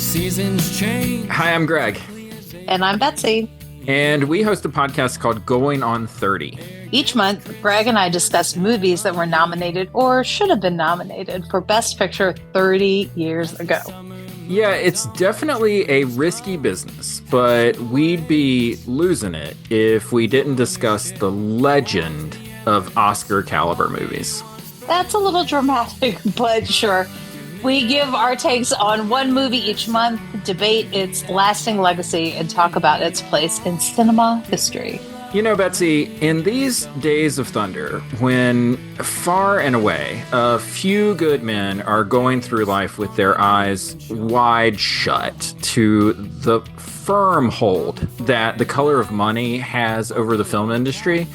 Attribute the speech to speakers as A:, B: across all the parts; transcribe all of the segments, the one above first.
A: Seasons change.
B: Hi, I'm Greg.
C: And I'm Betsy.
B: And we host a podcast called Going on 30.
C: Each month, Greg and I discuss movies that were nominated or should have been nominated for Best Picture 30 years ago.
B: Yeah, it's definitely a risky business, but we'd be losing it if we didn't discuss the legend of Oscar caliber movies.
C: That's a little dramatic, but sure. We give our takes on one movie each month, debate its lasting legacy, and talk about its place in cinema history.
B: You know, Betsy, in these days of thunder, when far and away a few good men are going through life with their eyes wide shut to the firm hold that The Color of Money has over the film industry,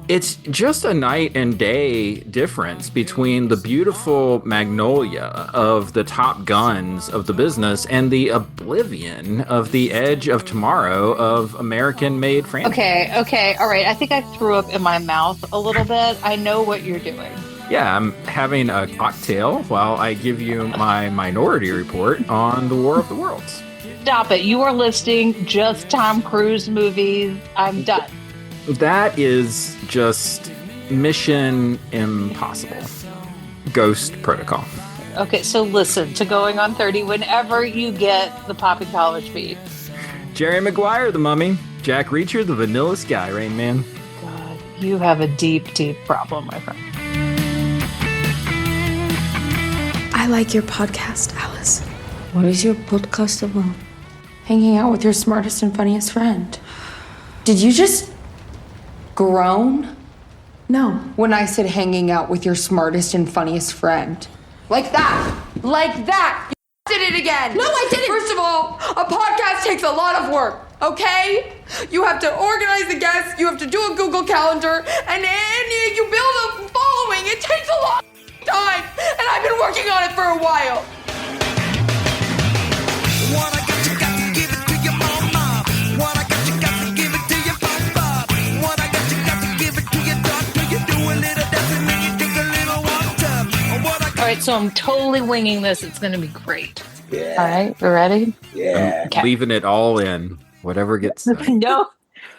B: it's just a night and day difference between the beautiful magnolia of the top guns of the business and the oblivion of the edge of tomorrow of American-made franchise.
C: Okay, all right. I think I threw up in my mouth a little bit. I know what you're doing.
B: Yeah, I'm having a cocktail while I give you my Minority Report on the War of the Worlds.
C: Stop it. You are listing just Tom Cruise movies. I'm done.
B: That is just Mission Impossible. Ghost Protocol.
C: Okay, so listen to Going on 30 whenever you get the Poppy College feed.
B: Jerry Maguire, the Mummy. Jack Reacher, the Vanilla Sky Rain Man.
C: God, you have a deep, deep problem, my friend.
D: I like your podcast, Alice.
E: What is your podcast about?
D: Hanging out with your smartest and funniest friend. Did you just groan?
E: No.
D: When I said hanging out with your smartest and funniest friend. Like that. Like that. You did it again.
E: No, I didn't.
D: First of all, a podcast takes a lot of work, okay? You have to organize the guests, you have to do a Google Calendar, and then you build a following. It takes a lot of time, and I've been working on it for a while.
A: What I got, you got to give it to your mama. What I got, you got to give it to your papa. What I got, you got to give it to your doctor. You do a little dancing and you take a little water. What I got.
C: All right, so I'm totally winging this. It's going to be great.
F: Yeah.
C: All right, we're ready?
F: Yeah.
C: Okay.
B: Leaving it all in. Whatever gets done.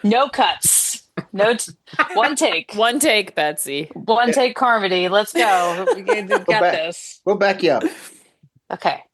C: No cuts. One take.
G: One take, Betsy.
C: One take, Carmody. Let's go. We got this.
F: We'll back you up.
C: Okay.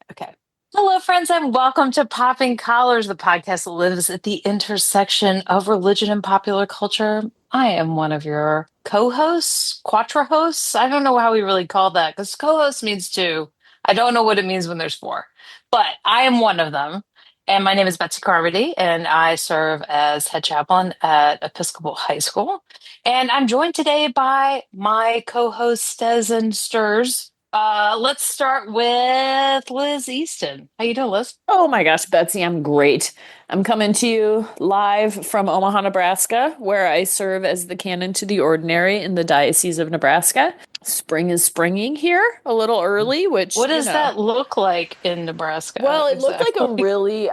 C: Hello, friends, and welcome to Popping Collars, the podcast that lives at the intersection of religion and popular culture. I am one of your co-hosts, quattro-hosts. I don't know how we really call that, because co-host means two. I don't know what it means when there's four, but I am one of them. And my name is Betsy Carmody, and I serve as head chaplain at Episcopal High School. And I'm joined today by my co-host, Stez and Stirs. Let's start with Liz Easton. How you doing, Liz?
G: Oh my gosh, Betsy, I'm great. I'm coming to you live from Omaha, Nebraska, where I serve as the canon to the ordinary in the Diocese of Nebraska. Spring is springing here a little early, which
C: What does that look like in Nebraska?
G: Well, it looked like a really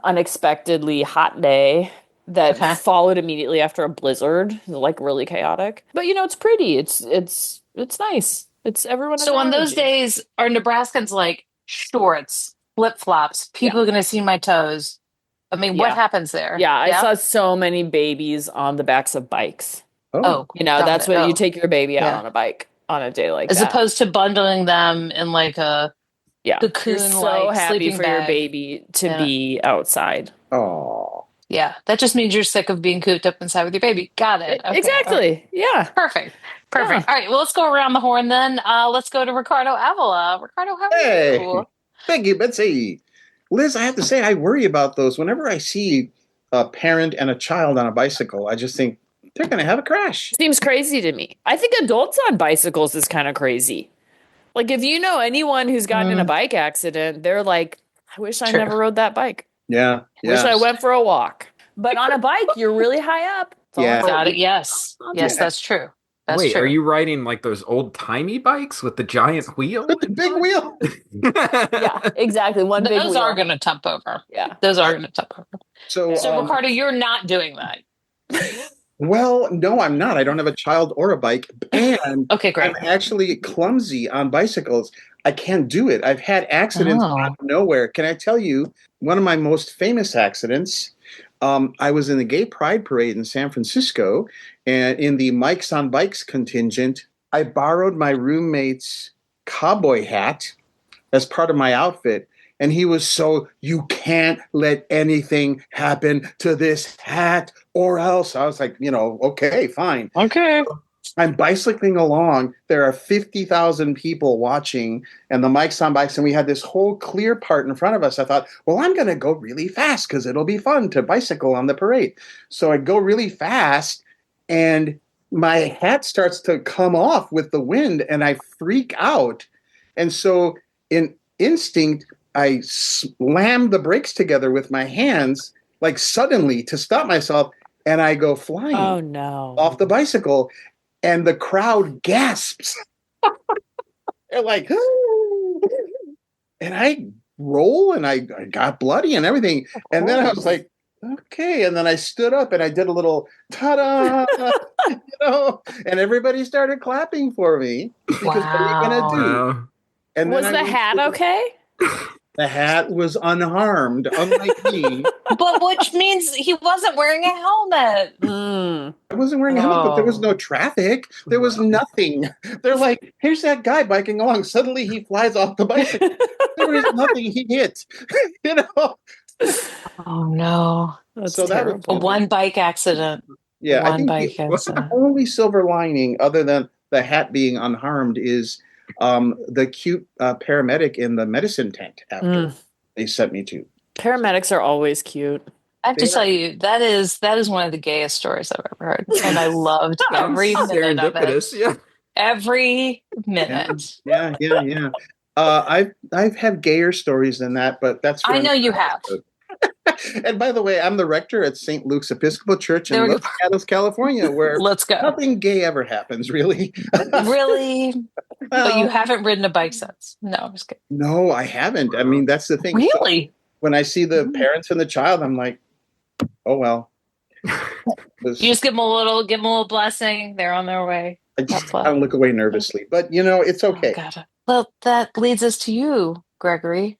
G: unexpectedly hot day that followed immediately after a blizzard, like really chaotic. But it's pretty. It's nice. It's everyone.
C: So on those days, are Nebraskans like shorts, flip flops? People are going to see my toes. I mean, what happens there?
G: Yeah, I saw so many babies on the backs of bikes.
C: Oh,
G: that's what you take your baby out on a bike on a day like
C: as
G: that.
C: opposed to bundling them in like a cocoon.
G: You're so happy
C: sleeping
G: for
C: bag.
G: your baby to be outside.
F: Oh.
C: Yeah, that just means you're sick of being cooped up inside with your baby. Got it. Okay.
G: Exactly.
C: Right.
G: Yeah.
C: Perfect.
G: Yeah.
C: All right. Well, let's go around the horn then. Let's go to Ricardo Avila. Ricardo, how are you?
F: Thank you, Betsy. Liz, I have to say, I worry about those. Whenever I see a parent and a child on a bicycle, I just think they're going to have a crash.
G: Seems crazy to me. I think adults on bicycles is kind of crazy. Like, if you know anyone who's gotten in a bike accident, they're like, I wish I never rode that bike.
F: Yeah.
G: Wish I went for a walk. But on a bike, you're really high up.
F: Yeah.
C: Got it. Yes, that's true. That's
B: Wait,
C: true.
B: are you riding like those old-timey bikes with the giant wheel?
F: With the big wheel.
G: Yeah, exactly. One big wheel.
C: Those are going to tip over.
G: Yeah.
C: Those are going to tip over.
F: So
C: Ricardo, you're not doing that.
F: Well, no, I'm not. I don't have a child or a bike. And
C: Okay, great.
F: I'm actually clumsy on bicycles. I can't do it. I've had accidents
C: Oh.
F: out of nowhere. Can I tell you one of my most famous accidents? I was in the Gay Pride Parade in San Francisco, and in the Mikes on Bikes contingent, I borrowed my roommate's cowboy hat as part of my outfit. And he was so, you can't let anything happen to this hat or else. I was like, okay, fine.
C: Okay.
F: I'm bicycling along. There are 50,000 people watching, and the mic's on bikes, and we had this whole clear part in front of us. I thought, well, I'm going to go really fast because it'll be fun to bicycle on the parade. So I go really fast, and my hat starts to come off with the wind, and I freak out. And so, in instinct, I slam the brakes together with my hands, like suddenly to stop myself, and I go flying
G: Oh no.
F: off the bicycle. And the crowd gasps. They're like, and I roll and I got bloody and everything. And then I was like, okay. And then I stood up and I did a little ta-da, and everybody started clapping for me because what are you going to do?
B: Wow.
F: And
G: Was
F: then
G: the hat okay?
F: The hat was unharmed, unlike me.
C: But which means he wasn't wearing a helmet.
G: Mm.
F: I wasn't wearing a helmet, but there was
C: Oh.
F: no traffic. There was nothing. They're like, here's that guy biking along. Suddenly he flies off the bicycle. There was nothing he hit.
C: Oh no.
G: That's
F: So that was
G: terrible.
C: One bike accident.
F: Yeah, I
C: One
F: think
C: bike
F: the
C: accident.
F: only silver lining, other than the hat being unharmed, is the cute paramedic in the medicine tent after they sent me to.
G: Paramedics are always cute.
C: I have to
F: They
C: tell
F: are-
C: you, that is one of the gayest stories I've ever heard. And I loved every minute of
B: Serendipitous,
C: it.
B: yeah.
C: Every
F: Yeah,
C: minute.
F: yeah. I've had gayer stories than that, but that's for
C: I know
F: another
C: you have.
F: episode. And by the way, I'm the rector at St. Luke's Episcopal Church
C: There
F: in
C: we
F: Los
C: go.
F: Gatos, California, where
C: Let's go.
F: nothing gay ever happens, really.
C: Really? But you
F: Well,
C: haven't ridden a bike since. No, I'm just kidding.
F: no, I haven't. I mean, that's the thing. So
C: Really?
F: when I see the parents and the child, I'm like, oh well.
C: You just give them a little blessing. They're on their way.
F: I just kind of look away nervously, but it's okay.
C: Oh, God. Well, that leads us to you, Gregory.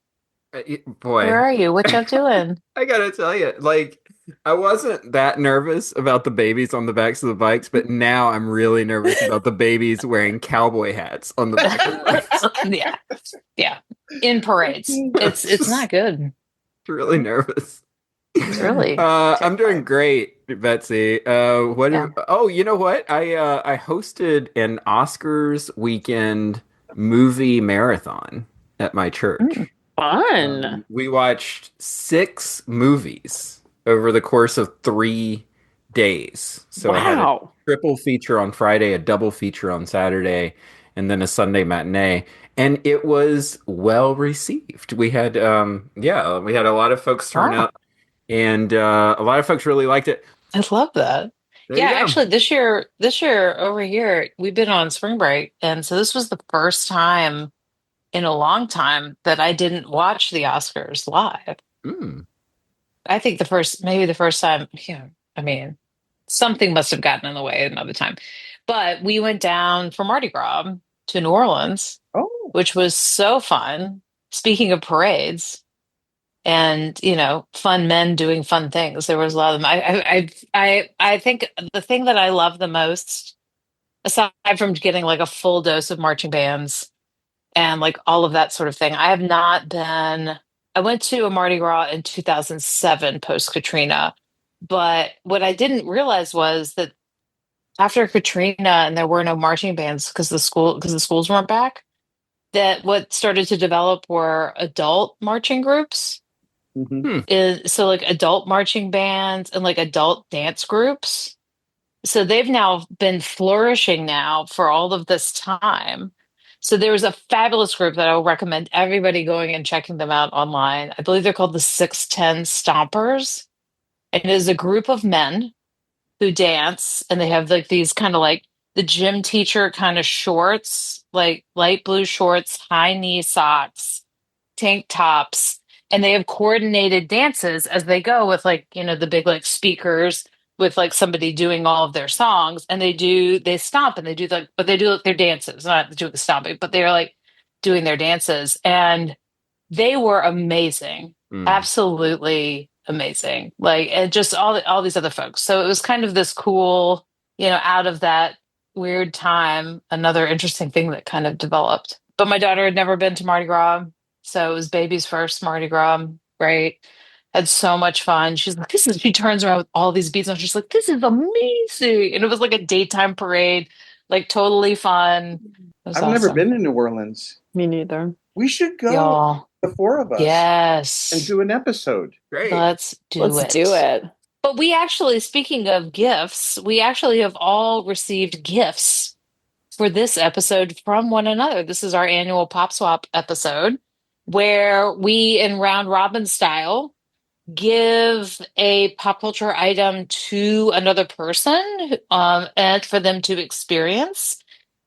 B: Boy,
C: Where are you? What you doing?
B: I gotta tell you, I wasn't that nervous about the babies on the backs of the bikes, but now I'm really nervous about the babies wearing cowboy hats on the back of the bikes.
C: Yeah. In parades. It's not good.
B: Really nervous.
C: It's really.
B: I'm doing great, Betsy.
C: Yeah.
B: Oh, you know what? I hosted an Oscars weekend movie marathon at my church.
G: Fun.
B: We watched 6 movies over the course of 3 days. So I had a
G: Wow.
B: triple feature on Friday, a double feature on Saturday, and then a Sunday matinee. And it was well received. We had, we had a lot of folks turn
C: Wow.
B: out, and a lot of folks really liked it.
C: I love that.
B: There you
C: Yeah,
B: go.
C: actually this year over here, we've been on spring break. And so this was the first time in a long time that I didn't watch the Oscars live.
B: Mm.
C: I think maybe the first time, I mean, something must have gotten in the way another time. But we went down for Mardi Gras to New Orleans,
F: Oh,
C: which was so fun. Speaking of parades and, fun men doing fun things, there was a lot of them. I think the thing that I love the most, aside from getting like a full dose of marching bands and like all of that sort of thing, I went to a Mardi Gras in 2007 post Katrina, but what I didn't realize was that after Katrina and there were no marching bands because the schools weren't back, that what started to develop were adult marching groups. So like adult marching bands and like adult dance groups. So they've now been flourishing now for all of this time. So there was a fabulous group that I will recommend everybody going and checking them out online. I believe they're called the 610 Stompers. And it is a group of men who dance, and they have like these kind of like the gym teacher kind of shorts, like light blue shorts, high knee socks, tank tops, and they have coordinated dances as they go with like, the big like speakers with like somebody doing all of their songs, and they stomp and they do like, but they do like their dances, not doing the stomping, but they're like doing their dances, and they were amazing. Absolutely amazing. Like, and just all these other folks. So it was kind of this cool, out of that weird time, another interesting thing that kind of developed. But my daughter had never been to Mardi Gras, so it was baby's first Mardi Gras. Great. Had so much fun. She's like, she turns around with all these beads on. She's like, this is amazing. And it was like a daytime parade, like totally fun. It was
F: I've never
C: awesome.
F: been to New Orleans.
G: Me neither.
F: We should go,
C: Y'all.
F: the four of us,
C: Yes.
F: and do an episode.
B: Great.
C: Let's do it. But we actually, speaking of gifts, we actually have all received gifts for this episode from one another. This is our annual Pop Swap episode where we, in round robin style, give a pop culture item to another person and for them to experience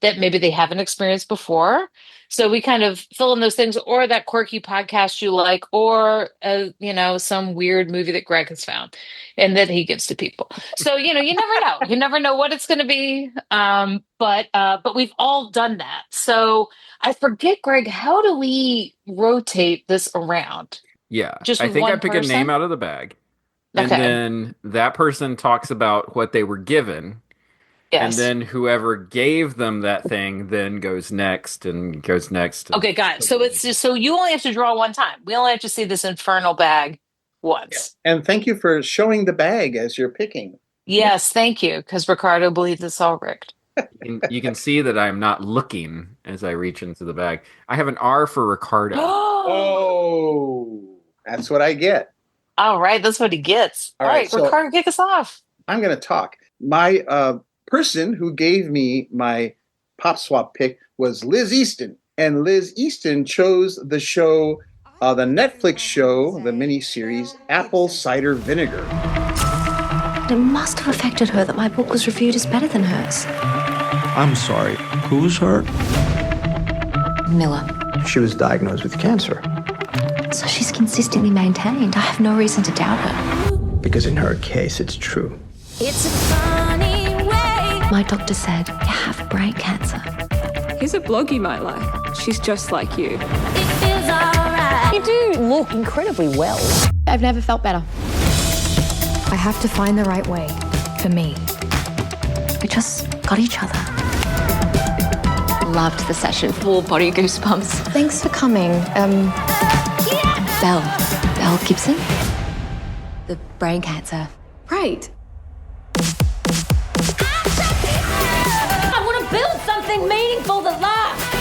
C: that maybe they haven't experienced before. So we kind of fill in those things, or that quirky podcast you like, or some weird movie that Greg has found and that he gives to people. So you never know. You never know what it's going to be. But we've all done that. So I forget, Greg, how do we rotate this around?
B: Yeah.
C: Just
B: I
C: with
B: think I
C: one
B: pick
C: person?
B: a name out of the bag. And
C: Okay.
B: then that person talks about what they were given. And
C: Yes.
B: then whoever gave them that thing then goes next and goes next.
C: Okay, got it. So it's just, so you only have to draw one time. We only have to see this infernal bag once.
F: And thank you for showing the bag as you're picking.
C: Yes, thank you, because Ricardo believes it's all rigged.
B: You can see that I'm not looking as I reach into the bag. I have an R for Ricardo.
F: Oh, that's what I get.
C: All right, that's what he gets. All right,
F: so
C: Ricardo, kick us off.
F: I'm going to talk. My person who gave me my Pop Swap pick was Liz Easton. And Liz Easton chose the show, the Netflix show, the miniseries, Apple Cider Vinegar.
E: It must have affected her that my book was reviewed as better than hers.
H: I'm sorry, who's her?
E: Miller.
H: She was diagnosed with cancer.
E: So she's consistently maintained. I have no reason to doubt her.
H: Because in her case, it's true.
E: It's a funny way. My doctor said, you have brain cancer.
I: Here's a blog you might like. She's just like you.
E: It feels alright.
J: You do look incredibly well.
E: I've never felt better.
J: I have to find the right way for me.
E: We just got each other. Loved the session. Full body goosebumps.
J: Thanks for coming.
E: Belle Gibson. The brain cancer.
J: Right.
K: I want to build something meaningful that lasts.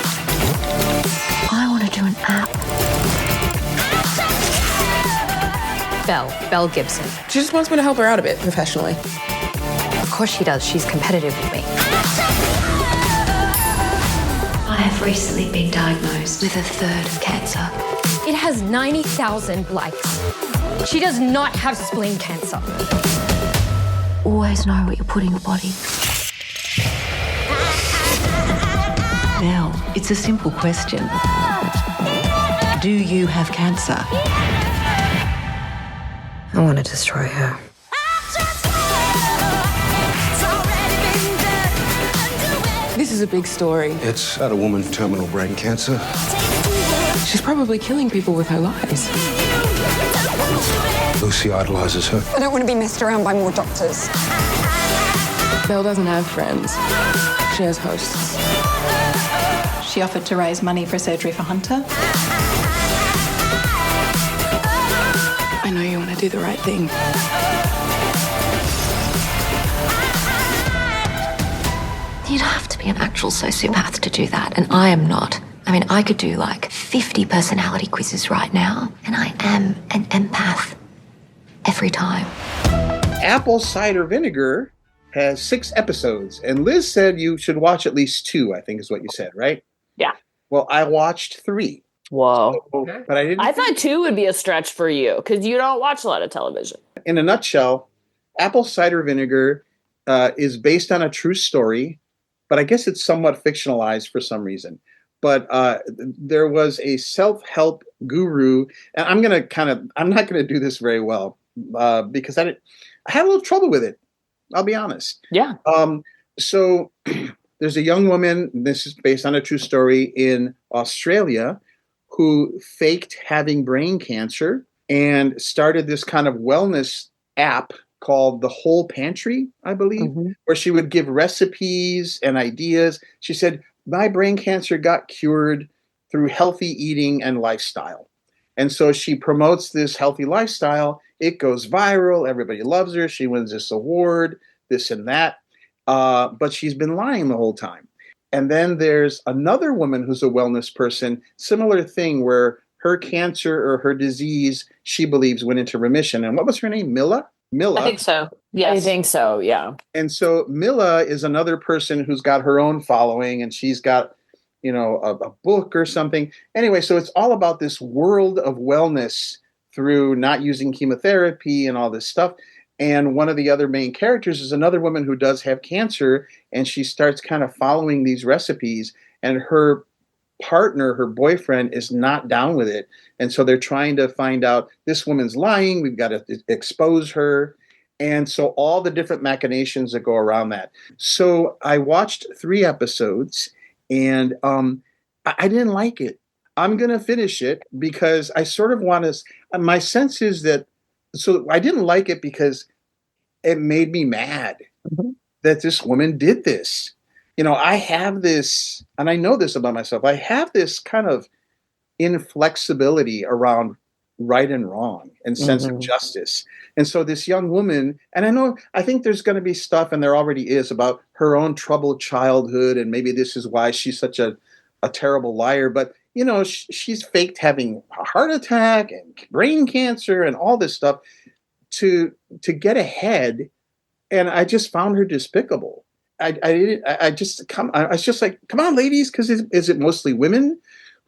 E: I want to do an app.
J: Belle Gibson.
L: She just wants me to help her out a bit professionally.
J: Of course she does. She's competitive with me.
E: I have recently been diagnosed with a third cancer.
J: It has 90,000 likes. She does not have spleen cancer.
E: Always know what you put in your body.
M: Belle, it's a simple question. Do you have cancer?
J: I want to destroy her.
L: This is a big story.
N: It's about a woman with terminal brain cancer.
L: She's probably killing people with her lies.
N: Lucy idolizes her.
I: I don't want to be messed around by more doctors.
L: Belle doesn't have friends. She has hosts.
O: She offered to raise money for surgery for Hunter.
L: I know you want to do the right thing.
E: You'd have to be an actual sociopath to do that, and I am not. I mean, I could do like 50 personality quizzes right now, and I am an empath every time.
F: Apple Cider Vinegar has 6 episodes, and Liz said you should watch at least 2, I think is what you said, right?
G: Yeah.
F: Well, I watched 3.
G: Whoa.
F: So, but I didn't.
G: I thought 2 would be a stretch for you because you don't watch a lot of television.
F: In a nutshell, Apple Cider Vinegar is based on a true story, but I guess it's somewhat fictionalized for some reason. But there was a self-help guru, and I'm not going to do this very well because I had a little trouble with it. I'll be honest.
G: Yeah.
F: So there's a young woman, this is based on a true story, in Australia who faked having brain cancer and started this kind of wellness app called the Whole Pantry, I believe, where she would give recipes and ideas. She said, my brain cancer got cured through healthy eating and lifestyle. And so she promotes this healthy lifestyle. It goes viral. Everybody loves her. She wins this award, this and that. But she's been lying the whole time. And then there's another woman who's a wellness person, similar thing where her cancer or her disease, she believes, went into remission. And what was her name? Milla?
C: I think so. Yes.
G: I think so, yeah.
F: And so Milla is another person who's got her own following, and she's got, a book or something. Anyway, so it's all about this world of wellness through not using chemotherapy and all this stuff. And one of the other main characters is another woman who does have cancer, and she starts kind of following these recipes, and her partner, her boyfriend, is not down with it. And so they're trying to find out, this woman's lying, we've got to expose her. And so all the different machinations that go around that. So I watched 3 episodes, and I didn't like it. I'm going to finish it because I sort of want to, my sense is that, so I didn't like it because it made me mad that this woman did this. I have this, and I know this about myself, I have this kind of inflexibility around right and wrong and sense of justice. And so this young woman, and I think there's going to be stuff, and there already is, about her own troubled childhood, and maybe this is why she's such a terrible liar. But she's faked having a heart attack and brain cancer and all this stuff to get ahead, and I just found her despicable. I was just like, come on, ladies, because is it mostly women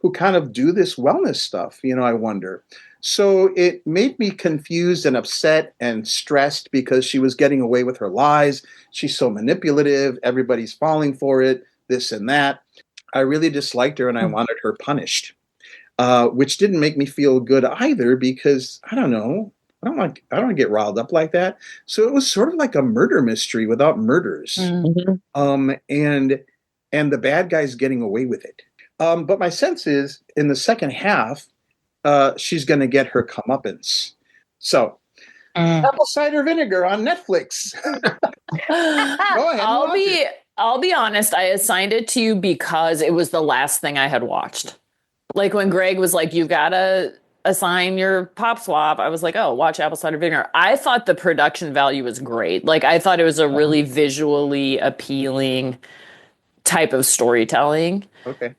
F: who kind of do this wellness stuff? I wonder. So it made me confused and upset and stressed because she was getting away with her lies. She's so manipulative. Everybody's falling for it, this and that. I really disliked her, and I wanted her punished, which didn't make me feel good either because, I don't know, I don't get riled up like that. So it was sort of like a murder mystery without murders. And the bad guy's getting away with it. But my sense is in the second half, she's going to get her comeuppance. So, apple cider vinegar on Netflix. Go ahead.
G: I'll be honest. I assigned it to you because it was the last thing I had watched. Like when Greg was like, "You've got to assign your pop swap," I was like, "Oh, watch Apple Cider Vinegar." I thought the production value was great. Like I thought it was a really visually appealing type of storytelling.
F: Okay.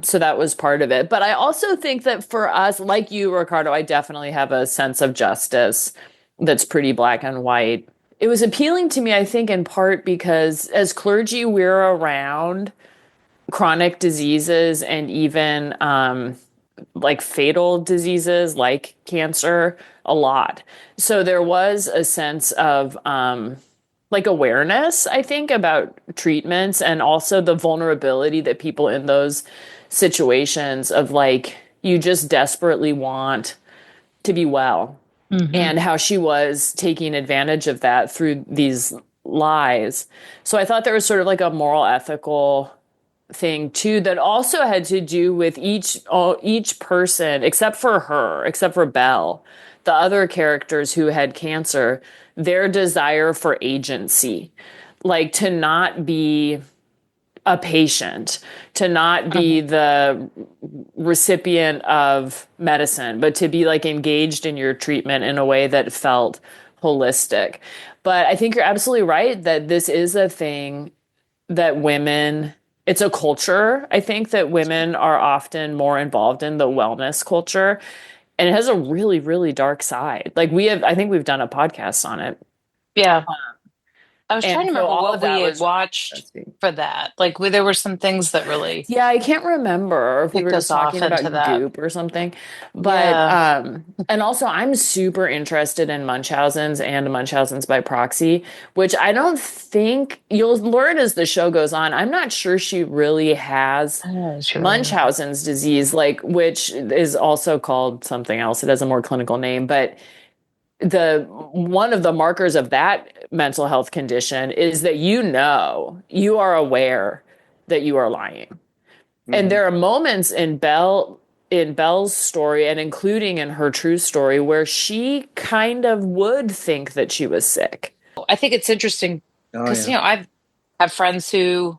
G: So that was part of it. But I also think that for us, like you, Ricardo, I definitely have a sense of justice that's pretty black and white. It was appealing to me, I think, in part because as clergy, we're around chronic diseases and even like fatal diseases like cancer a lot. So there was a sense of like awareness, I think, about treatments and also the vulnerability that people in those situations of like, you just desperately want to be well. And how she was taking advantage of that through these lies. So I thought there was sort of like a moral ethical thing too that also had to do with each person except for Belle, the other characters who had cancer, their desire for agency, like to not be a patient, to not be the recipient of medicine, but to be like engaged in your treatment in a way that felt holistic. But I think you're absolutely right that this is a thing that women, it's a culture. I think that women are often more involved in the wellness culture, and it has a really, really dark side. Like I think we've done a podcast on it.
C: Yeah. I was trying to remember
G: all
C: what
G: of that
C: we had
G: was
C: watched for that. Like there were some things that really
G: Yeah, I can't remember if we were
C: kicked
G: just
C: us off
G: talking about
C: into that.
G: goop or something. But and also I'm super interested in Munchausen's and Munchausen's by proxy, which I don't think you'll learn as the show goes on. I'm not sure she really has Munchausen's disease, like which is also called something else. It has a more clinical name, but one of the markers of that mental health condition is that you are aware that you are lying. And there are moments in Belle's story, and including in her true story, where she kind of would think that she was sick.
C: I think it's interesting because, I've have friends who,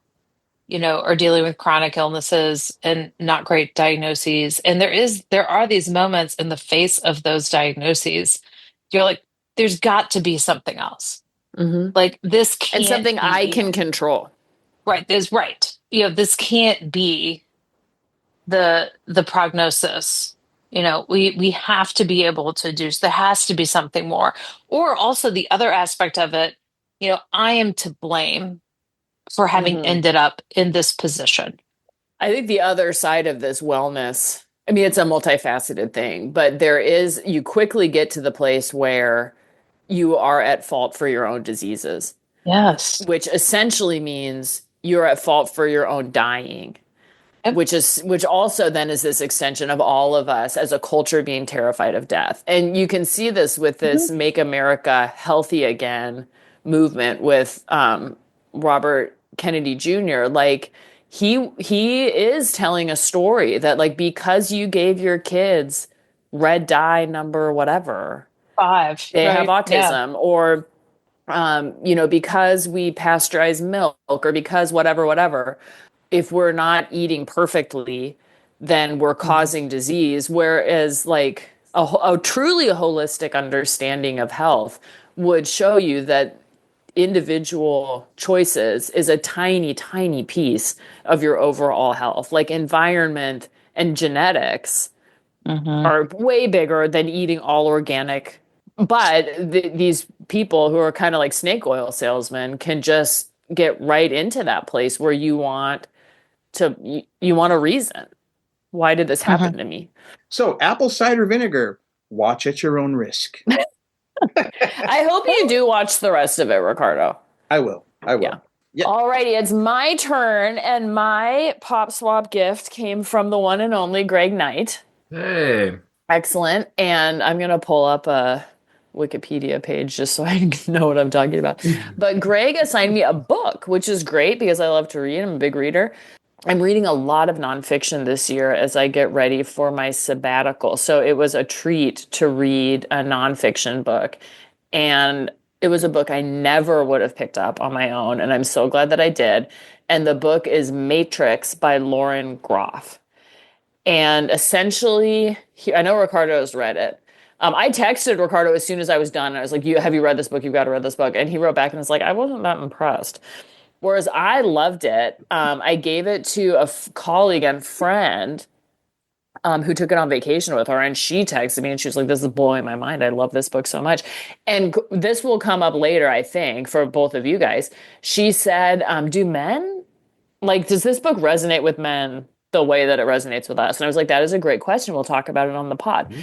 C: are dealing with chronic illnesses and not great diagnoses. And there are these moments in the face of those diagnoses. You're like, there's got to be something else. Like this can't
G: And something I can control.
C: Right. This can't be the prognosis. We have to be able to do, there has to be something more. Or also the other aspect of it, I am to blame for having ended up in this position.
G: I think the other side of this wellness, I mean, it's a multifaceted thing, but you quickly get to the place where you are at fault for your own diseases.
C: Yes.
G: Which essentially means you're at fault for your own dying. Which also then is this extension of all of us as a culture being terrified of death. And you can see this with this Make America Healthy Again movement with Robert Kennedy Jr. Like he is telling a story that like because you gave your kids red dye number whatever
C: 5,
G: they have autism, or because we pasteurize milk, or because whatever, if we're not eating perfectly, then we're causing disease. Whereas like a truly holistic understanding of health would show you that individual choices is a tiny, tiny piece of your overall health. Like environment and genetics are way bigger than eating all organic. But these people who are kind of like snake oil salesmen can just get right into that place where you want a reason. Why did this happen to me?
F: So apple cider vinegar, watch at your own risk.
G: I hope you do watch the rest of it, Ricardo.
F: I will.
G: Yeah. Alrighty, it's my turn, and my Pop Swap gift came from the one and only Greg Knight.
B: Hey.
G: Excellent. And I'm going to pull up a Wikipedia page just so I know what I'm talking about. But Greg assigned me a book, which is great because I love to read. I'm a big reader. I'm reading a lot of nonfiction this year as I get ready for my sabbatical. So it was a treat to read a nonfiction book. And it was a book I never would have picked up on my own. And I'm so glad that I did. And the book is Matrix by Lauren Groff. And essentially, I know Ricardo's read it. I texted Ricardo as soon as I was done. I was like, have you read this book? You've got to read this book. And he wrote back and was like, I wasn't that impressed. Whereas I loved it. I gave it to a colleague and friend who took it on vacation with her. And she texted me and she was like, this is blowing my mind. I love this book so much. And this will come up later, I think, for both of you guys. She said, does this book resonate with men the way that it resonates with us? And I was like, that is a great question. We'll talk about it on the pod.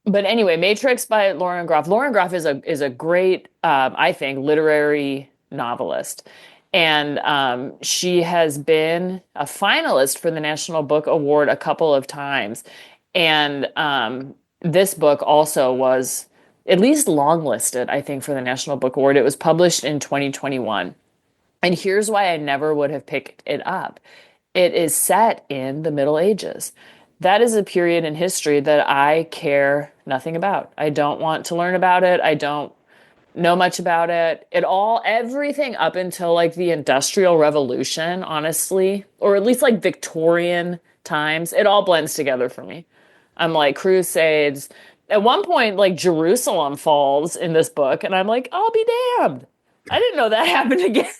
G: But anyway, Matrix by Lauren Groff. Lauren Groff is a great, I think, literary novelist. And she has been a finalist for the National Book Award a couple of times. And this book also was at least longlisted, I think, for the National Book Award. It was published in 2021. And here's why I never would have picked it up. It is set in the Middle Ages. That is a period in history that I care nothing about. I don't want to learn about it. I don't know much about it. Everything up until like the Industrial Revolution, honestly, or at least like Victorian times, it all blends together for me. I'm like Crusades. At one point, like Jerusalem falls in this book, and I'm like, I'll be damned. I didn't know that happened again.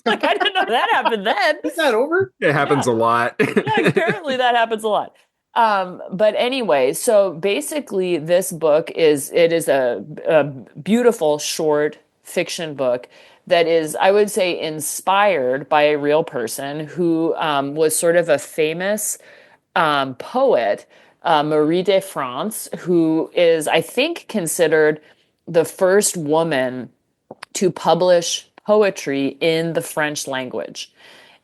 G: Like, I didn't know that happened then.
F: Is that over?
B: It happens a lot.
G: Yeah, apparently that happens a lot. But anyway, so basically this book is a beautiful short fiction book that is, I would say, inspired by a real person who was sort of a famous poet, Marie de France, who is, I think, considered the first woman to publish poetry in the French language.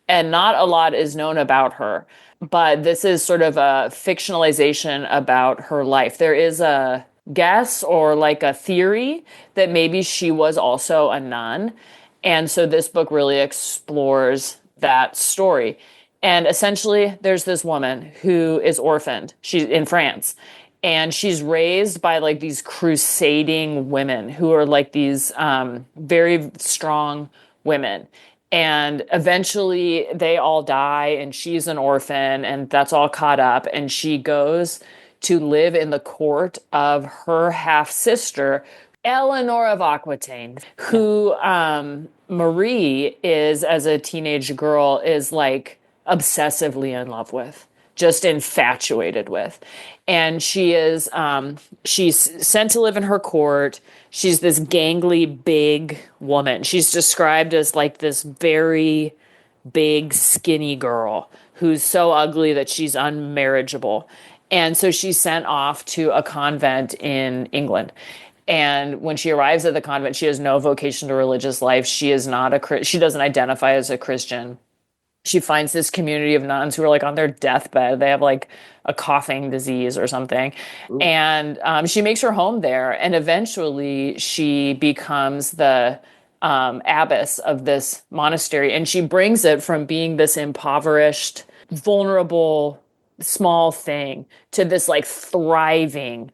G: And not a lot is known about her, but this is sort of a fictionalization about her life. There is a guess or like a theory that maybe she was also a nun. And so this book really explores that story. And essentially, there's this woman who is orphaned. She's in France. And she's raised by like these crusading women who are like these very strong women. And eventually they all die and she's an orphan and that's all caught up. And she goes to live in the court of her half sister, Eleanor of Aquitaine, who Marie is, as a teenage girl, is like obsessively in love with, just infatuated with. And she's sent to live in her court. She's this gangly, big woman. She's described as like this very big, skinny girl who's so ugly that she's unmarriageable. And so she's sent off to a convent in England. And when she arrives at the convent, she has no vocation to religious life. She is not she doesn't identify as a Christian. She finds this community of nuns who are like on their deathbed. They have like a coughing disease or something. Ooh. And she makes her home there. And eventually she becomes the abbess of this monastery. And she brings it from being this impoverished, vulnerable, small thing to this like thriving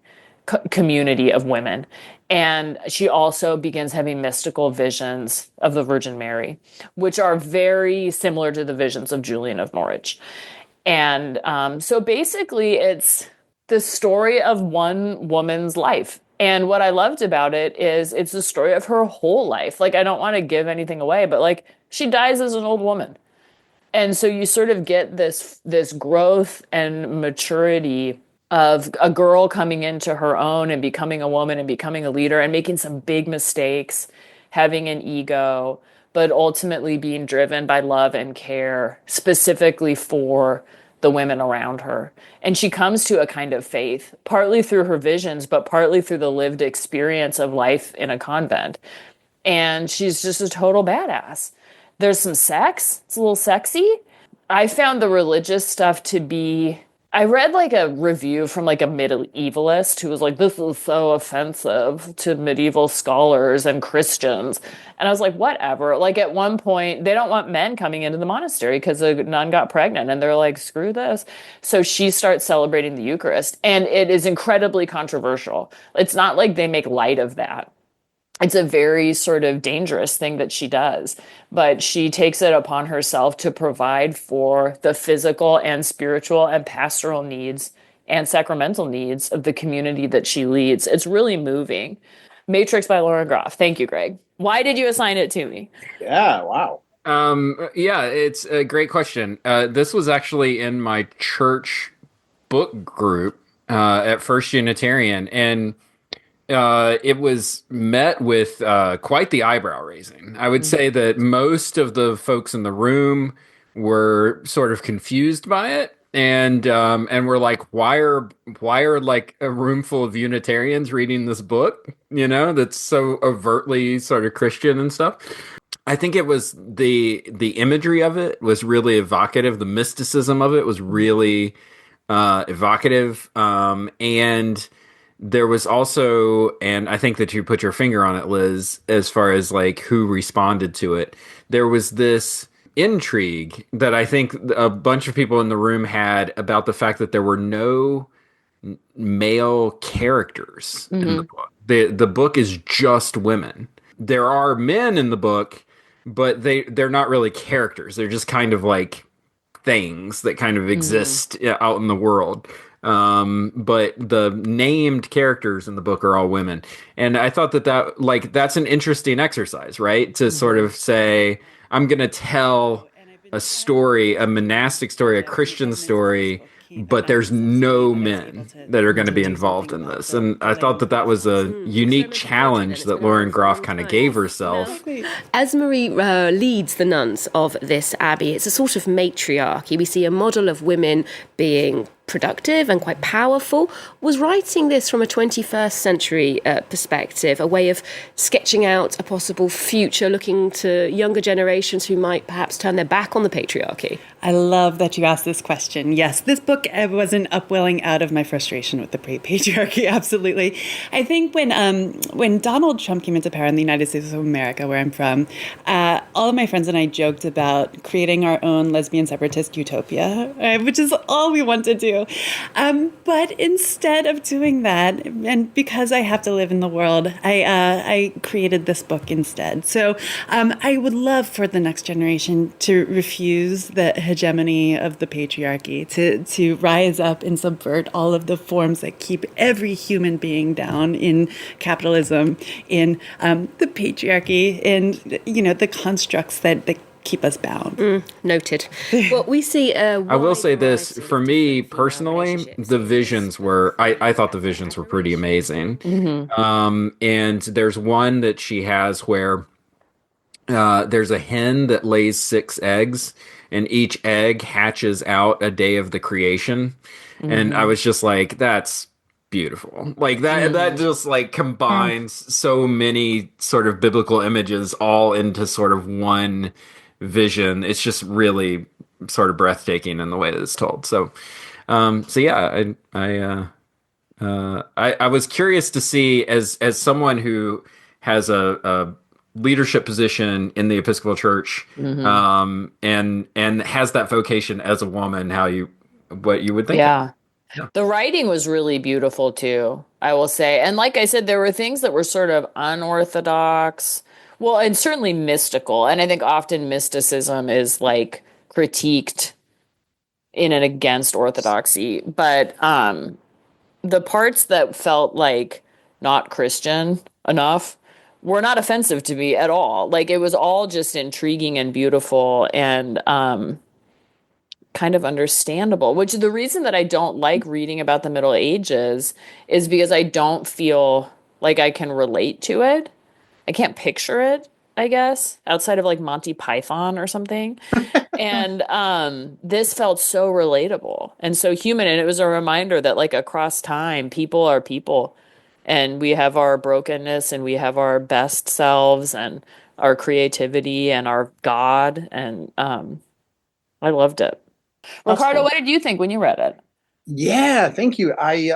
G: community of women. And she also begins having mystical visions of the Virgin Mary, which are very similar to the visions of Julian of Norwich. And so basically it's the story of one woman's life. And what I loved about it is it's the story of her whole life. Like, I don't want to give anything away, but like she dies as an old woman. And so you sort of get this growth and maturity of a girl coming into her own and becoming a woman and becoming a leader and making some big mistakes, having an ego, but ultimately being driven by love and care specifically for the women around her. And she comes to a kind of faith, partly through her visions, but partly through the lived experience of life in a convent. And she's just a total badass. There's some sex. It's a little sexy. I found the religious stuff to be... I read like a review from like a medievalist who was like, this is so offensive to medieval scholars and Christians. And I was like, whatever. Like at one point, they don't want men coming into the monastery because a nun got pregnant and they're like, screw this. So she starts celebrating the Eucharist and it is incredibly controversial. It's not like they make light of that. It's a very sort of dangerous thing that she does, but she takes it upon herself to provide for the physical and spiritual and pastoral needs and sacramental needs of the community that she leads. It's really moving. Matrix by Lauren Groff. Thank you, Greg. Why did you assign it to me?
F: Yeah, wow.
B: Yeah, it's a great question. This was actually in my church book group at First Unitarian, and it was met with quite the eyebrow raising. I would say that most of the folks in the room were sort of confused by it, and were like, why are like a room full of Unitarians reading this book? You know, that's so overtly sort of Christian and stuff. I think it was the imagery of it was really evocative. The mysticism of it was really evocative, and there was also, and I think that you put your finger on it, Liz, as far as like who responded to it. There was this intrigue that I think a bunch of people in the room had about the fact that there were no male characters in the book. The book is just women. There are men in the book, but they're not really characters. They're just kind of like things that kind of exist out in the world. But the named characters in the book are all women. And I thought that like, that's an interesting exercise, right? To sort of say, I'm going to tell a story, a monastic story, a Christian story, but there's no men that are going to be involved in this. And I thought that was a unique challenge that Lauren Groff kind of gave herself.
P: As Marie leads the nuns of this abbey, it's a sort of matriarchy. We see a model of women being productive and quite powerful, was writing this from a 21st century perspective, a way of sketching out a possible future, looking to younger generations who might perhaps turn their back on the patriarchy?
Q: I love that you asked this question. Yes, this book was an upwelling out of my frustration with the patriarchy. Absolutely. I think when Donald Trump came into power in the United States of America, where I'm from, all of my friends and I joked about creating our own lesbian separatist utopia, which is all we want to do. But instead of doing that, and because I have to live in the world, I created this book instead. So I would love for the next generation to refuse the hegemony of the patriarchy, to rise up and subvert all of the forms that keep every human being down in capitalism, in the patriarchy, in the constructs that keep us bound.
P: Noted. Well, we see.
B: I will say this, for me personally, the visions were. I thought the visions were pretty amazing. And there's one that she has where there's a hen that lays 6 eggs, and each egg hatches out a day of the creation. And I was just like, that's beautiful. Like that just like combines so many sort of biblical images all into sort of one vision. It's just really sort of breathtaking in the way that it's told. So yeah, I was curious to see, as someone who has a leadership position in the Episcopal Church, and has that vocation as a woman, what you would think.
G: Yeah. The writing was really beautiful too, I will say. And like I said, there were things that were sort of unorthodox, well, and certainly mystical. And I think often mysticism is like critiqued in and against orthodoxy. But the parts that felt like not Christian enough were not offensive to me at all. Like, it was all just intriguing and beautiful and kind of understandable, which is the reason that I don't like reading about the Middle Ages, is because I don't feel like I can relate to it. I can't picture it, I guess, outside of like Monty Python or something. And this felt so relatable and so human. And it was a reminder that like across time, people are people, and we have our brokenness and we have our best selves and our creativity and our God. And I loved it. Ricardo, what did you think when you read it?
F: Yeah, thank you. I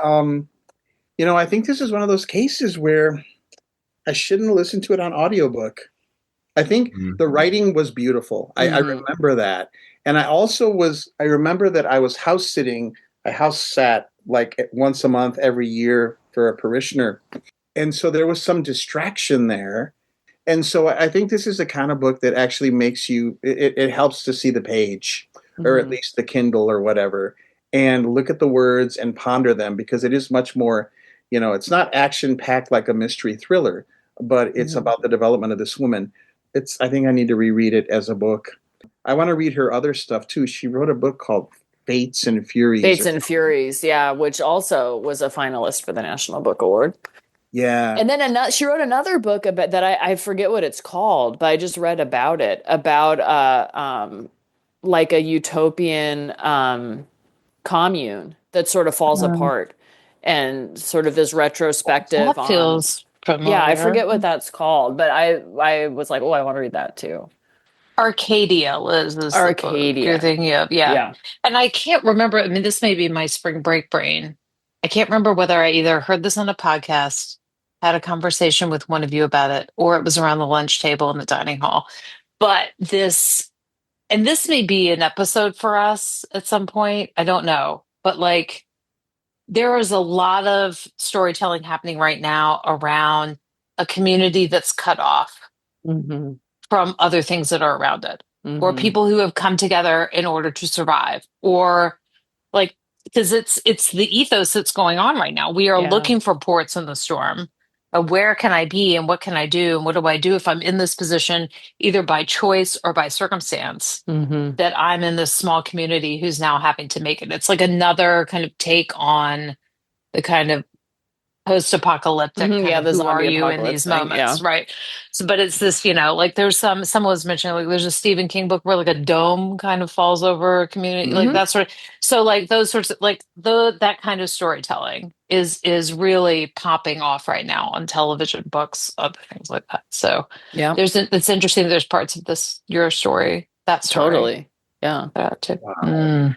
F: think this is one of those cases where I shouldn't listen to it on audiobook. I think the writing was beautiful. I remember that. And I remember that I was house sitting. I house sat like once a month every year for a parishioner. And so there was some distraction there. And so I think this is the kind of book that actually makes you, it helps to see the page, or at least the Kindle or whatever, and look at the words and ponder them, because it is much more, it's not action packed like a mystery thriller, but it's about the development of this woman. I think I need to reread it as a book. I want to read her other stuff too. She wrote a book called Fates and Furies.
G: Fates and Furies, yeah, which also was a finalist for the National Book Award.
F: Yeah.
G: And then she wrote another book about that. I forget what it's called, but I just read about it, about like a utopian commune that sort of falls apart, and sort of this retrospective.
C: That feels familiar.
G: Yeah, I forget what that's called, but I was like, oh, I want to read that too.
C: Arcadia, Liz, is
G: Arcadia.
C: the book you're thinking of.
G: Yeah.
C: And I can't remember. I mean, this may be my spring break brain. I can't remember whether I either heard this on a podcast, had a conversation with one of you about it, or it was around the lunch table in the dining hall. But this may be an episode for us at some point. I don't know. But like, there is a lot of storytelling happening right now around a community that's cut off from other things that are around it, or people who have come together in order to survive, or like, because it's the ethos that's going on right now. We are looking for ports in the storm. Where can I be, and what can I do, and what do I do if I'm in this position, either by choice or by circumstance, that I'm in this small community who's now having to make it. It's like another kind of take on the kind of post-apocalyptic kind
G: Yeah,
C: of
G: the
C: who are
G: zombie
C: you in
G: apocalypse
C: these
G: thing. Yeah.
C: moments, right? So, but it's this, like there's someone was mentioning like there's a Stephen King book where like a dome kind of falls over a community, like that sort of. So like those sorts of like that kind of storytelling is really popping off right now on television, books, other things like that. So
G: Yeah,
C: it's interesting that there's parts of your story, that story,
G: totally. Yeah.
C: that too.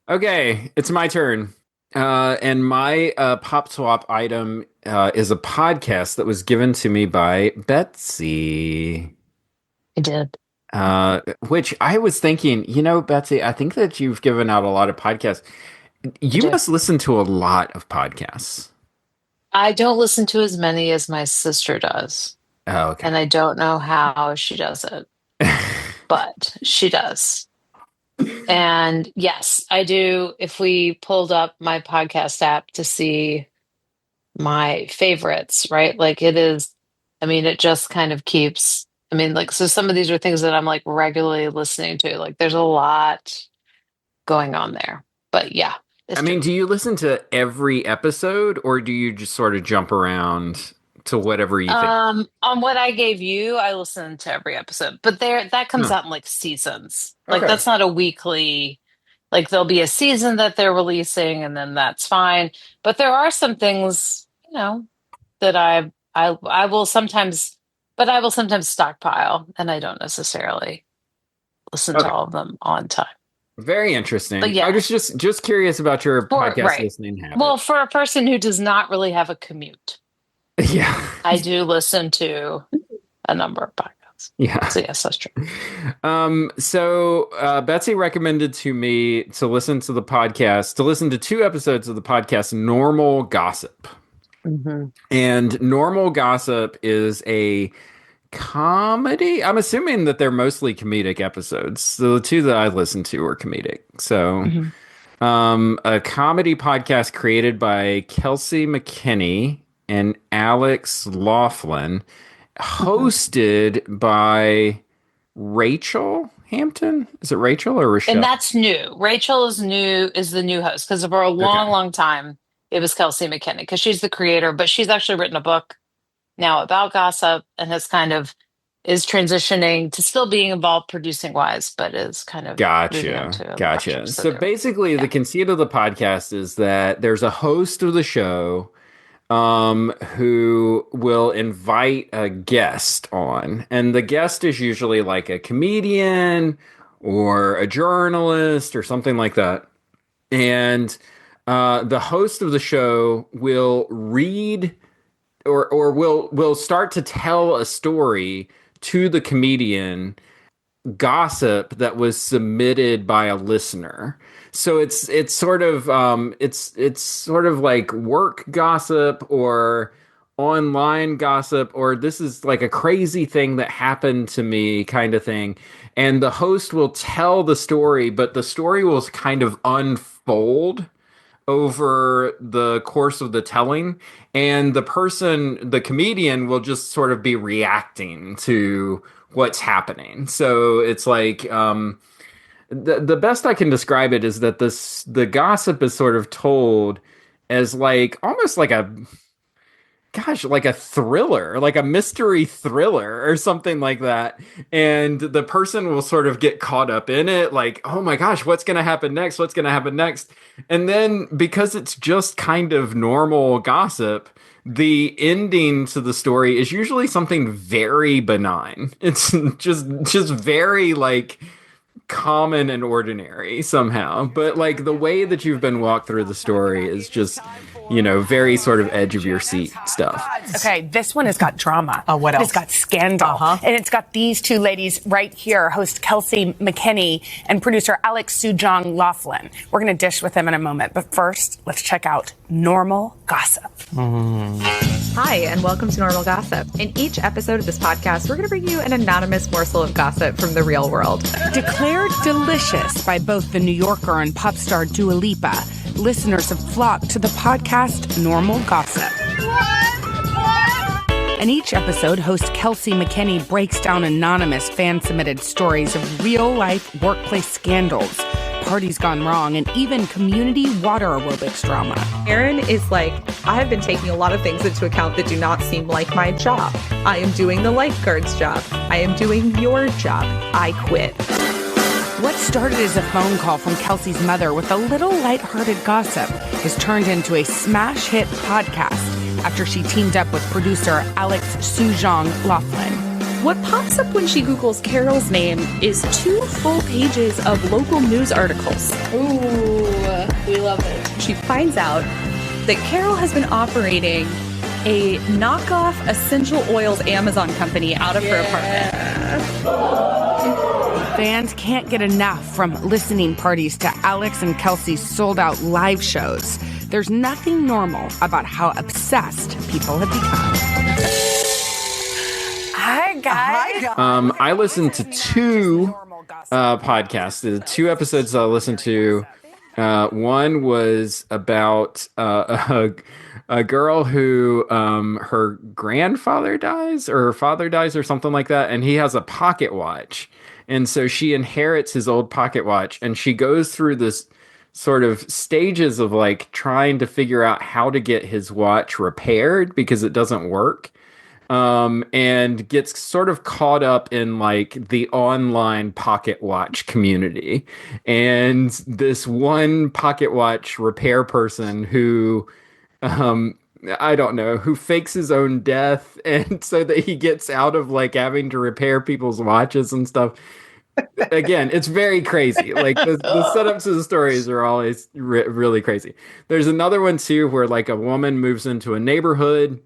B: Okay, it's my turn. And my pop swap item is a podcast that was given to me by Betsy.
C: I did.
B: Which I was thinking, Betsy, I think that you've given out a lot of podcasts. You must listen to a lot of podcasts.
C: I don't listen to as many as my sister does.
B: Oh, okay.
C: And I don't know how she does it, but she does. And yes, I do. If we pulled up my podcast app to see my favorites, right? Like it just kind of keeps, so some of these are things that I'm like regularly listening to. Like there's a lot going on there. But yeah.
B: Do you listen to every episode or do you just sort of jump around to whatever you think?
C: On what I gave you, I listened to every episode, but that comes out in like seasons. Like that's not a weekly, like there'll be a season that they're releasing and then that's fine. But there are some things, that I will sometimes stockpile and I don't necessarily listen to all of them on time.
B: Very interesting.
C: But yeah.
B: I was just curious about your podcast listening habit.
C: Well, for a person who does not really have a commute.
B: Yeah.
C: I do listen to a number of podcasts.
B: Yeah.
C: So yes, that's true.
B: So Betsy recommended to me to listen to to 2 episodes of the podcast Normal Gossip.
C: Mm-hmm.
B: And Normal Gossip is a comedy. I'm assuming that they're mostly comedic episodes. So the 2 that I listened to were comedic. So a comedy podcast created by Kelsey McKinney and Alex Laughlin, hosted by Rachel Hampton. Is it Rachel or Rochelle?
C: And that's new. Rachel is the new host because for a long time it was Kelsey McKinney because she's the creator, but she's actually written a book now about gossip and is transitioning to still being involved producing wise, but is kind of
B: Gotcha. So basically the conceit of the podcast is that there's a host of the show who will invite a guest on, and the guest is usually like a comedian or a journalist or something like that. And the host of the show will read or will start to tell a story to the comedian, gossip that was submitted by a listener. So it's sort of like work gossip or online gossip, or this is like a crazy thing that happened to me kind of thing. And the host will tell the story, but the story will kind of unfold over the course of the telling, and the comedian will just sort of be reacting to what's happening. So it's like the best I can describe it is that the gossip is sort of told as like almost like a thriller, like a mystery thriller or something like that. And the person will sort of get caught up in it, like, oh my gosh, what's going to happen next? What's going to happen next? And then because it's just kind of normal gossip, the ending to the story is usually something very benign. It's just very like common and ordinary somehow. But like the way that you've been walked through the story is just, very sort of edge of your seat stuff.
R: Okay, this one has got drama.
S: Oh, what else?
R: It's got scandal. And it's got these 2 ladies right here, host Kelsey McKinney and producer Alex Sujong Laughlin. We're going to dish with them in a moment. But first, let's check out Normal Gossip.
T: Hi, and welcome to Normal Gossip. In each episode of this podcast, we're going to bring you an anonymous morsel of gossip from the real world.
R: Declared delicious by both the New Yorker and pop star Dua Lipa, listeners have flocked to the podcast Normal Gossip. In each episode, host Kelsey McKinney breaks down anonymous fan-submitted stories of real-life workplace scandals, parties gone wrong, and even community water aerobics drama.
T: Erin is like, I have been taking a lot of things into account that do not seem like my job. I am doing the lifeguard's job. I am doing your job. I quit.
R: What started as a phone call from Kelsey's mother with a little lighthearted gossip has turned into a smash hit podcast after she teamed up with producer Alex Sujong Laughlin.
I: What pops up when she Googles Carol's name is 2 full pages of local news articles.
D: Ooh, we love it.
T: She finds out that Carol has been operating a knockoff essential oils Amazon company out of her apartment.
R: Fans can't get enough from listening parties to Alex and Kelsey's sold-out live shows. There's nothing normal about how obsessed people have become.
S: Hi, guys.
B: I listened to 2 podcasts. The 2 episodes I listened to. One was about a girl who her grandfather dies or her father dies or something like that, and he has a pocket watch. And so she inherits his old pocket watch, and she goes through this sort of stages of like trying to figure out how to get his watch repaired because it doesn't work. And gets sort of caught up in like the online pocket watch community. And this one pocket watch repair person who, I don't know, who fakes his own death and so that he gets out of like having to repair people's watches and stuff. Again, it's very crazy. Like the setups of the stories are always really crazy. There's another one too where like a woman moves into a neighborhood.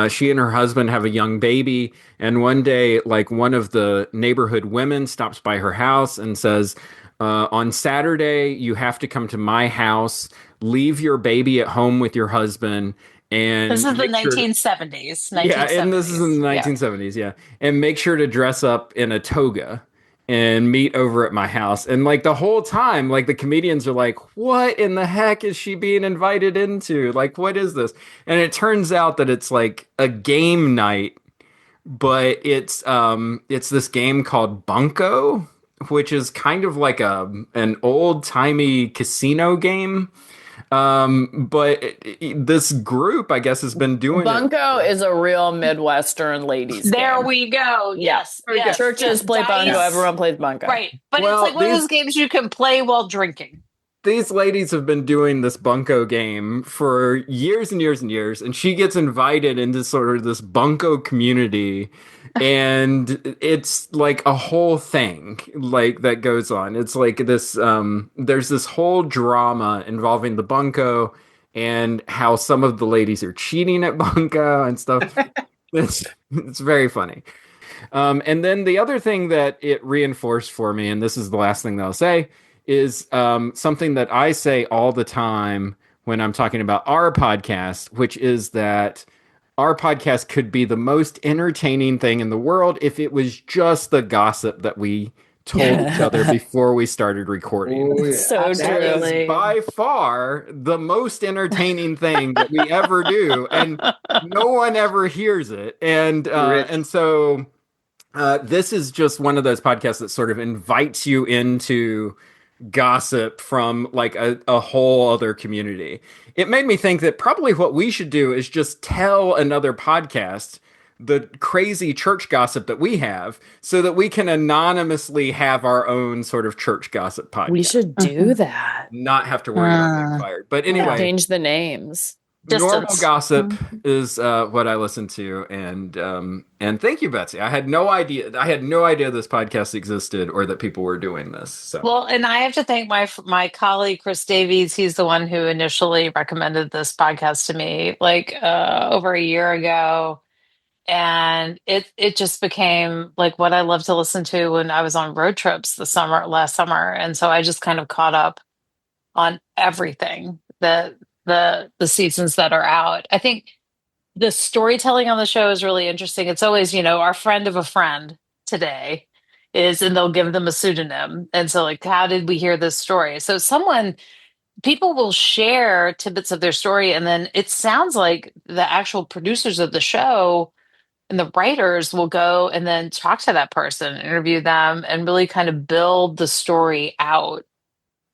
B: She and her husband have a young baby, and one day, like one of the neighborhood women stops by her house and says, on Saturday, you have to come to my house, leave your baby at home with your husband. And
C: this is the
B: make sure
C: 1970s.
B: Yeah, and this is in the 1970s, yeah. And make sure to dress up in a toga and meet over at my house. And like the whole time, like the comedians are like, what in the heck is she being invited into? Like, what is this? And it turns out that it's like a game night, but it's this game called Bunko, which is kind of like an old-timey casino game. But this group, I guess, has been doing
G: Bunko is a real Midwestern ladies
C: There
G: game.
C: we go. Yes. Yes.
G: Churches play Bunko. Everyone plays Bunko.
C: Right. But it's like one of those games you can play while drinking.
B: These ladies have been doing this Bunko game for years and years and years, and she gets invited into sort of this Bunko community, and it's like a whole thing like that goes on. It's like this there's this whole drama involving the Bunko and how some of the ladies are cheating at Bunko and stuff. It's very funny. And then the other thing that it reinforced for me, and this is the last thing that I'll say, is something that I say all the time when I'm talking about our podcast, which is that our podcast could be the most entertaining thing in the world if it was just the gossip that we told each other before we started recording.
G: Oh, yeah. So
B: that is by far the most entertaining thing that we ever do, and no one ever hears it. And so this is just one of those podcasts that sort of invites you into gossip from like a whole other community. It made me think that probably what we should do is just tell another podcast the crazy church gossip that we have so that we can anonymously have our own sort of church gossip podcast.
G: We should do that.
B: Not have to worry about getting fired. But anyway,
G: change the names.
B: Normal gossip is what I listen to, and thank you, Betsy. I had no idea this podcast existed or that people were doing this. So.
C: Well, and I have to thank my colleague Chris Davies. He's the one who initially recommended this podcast to me, like over a year ago, and it just became like what I love to listen to when I was on road trips last summer, and so I just kind of caught up on everything that the seasons that are out. I think the storytelling on the show is really interesting. It's always, our friend of a friend today is, and they'll give them a pseudonym. And so like, how did we hear this story? So people will share tidbits of their story. And then it sounds like the actual producers of the show and the writers will go and then talk to that person, interview them, and really kind of build the story out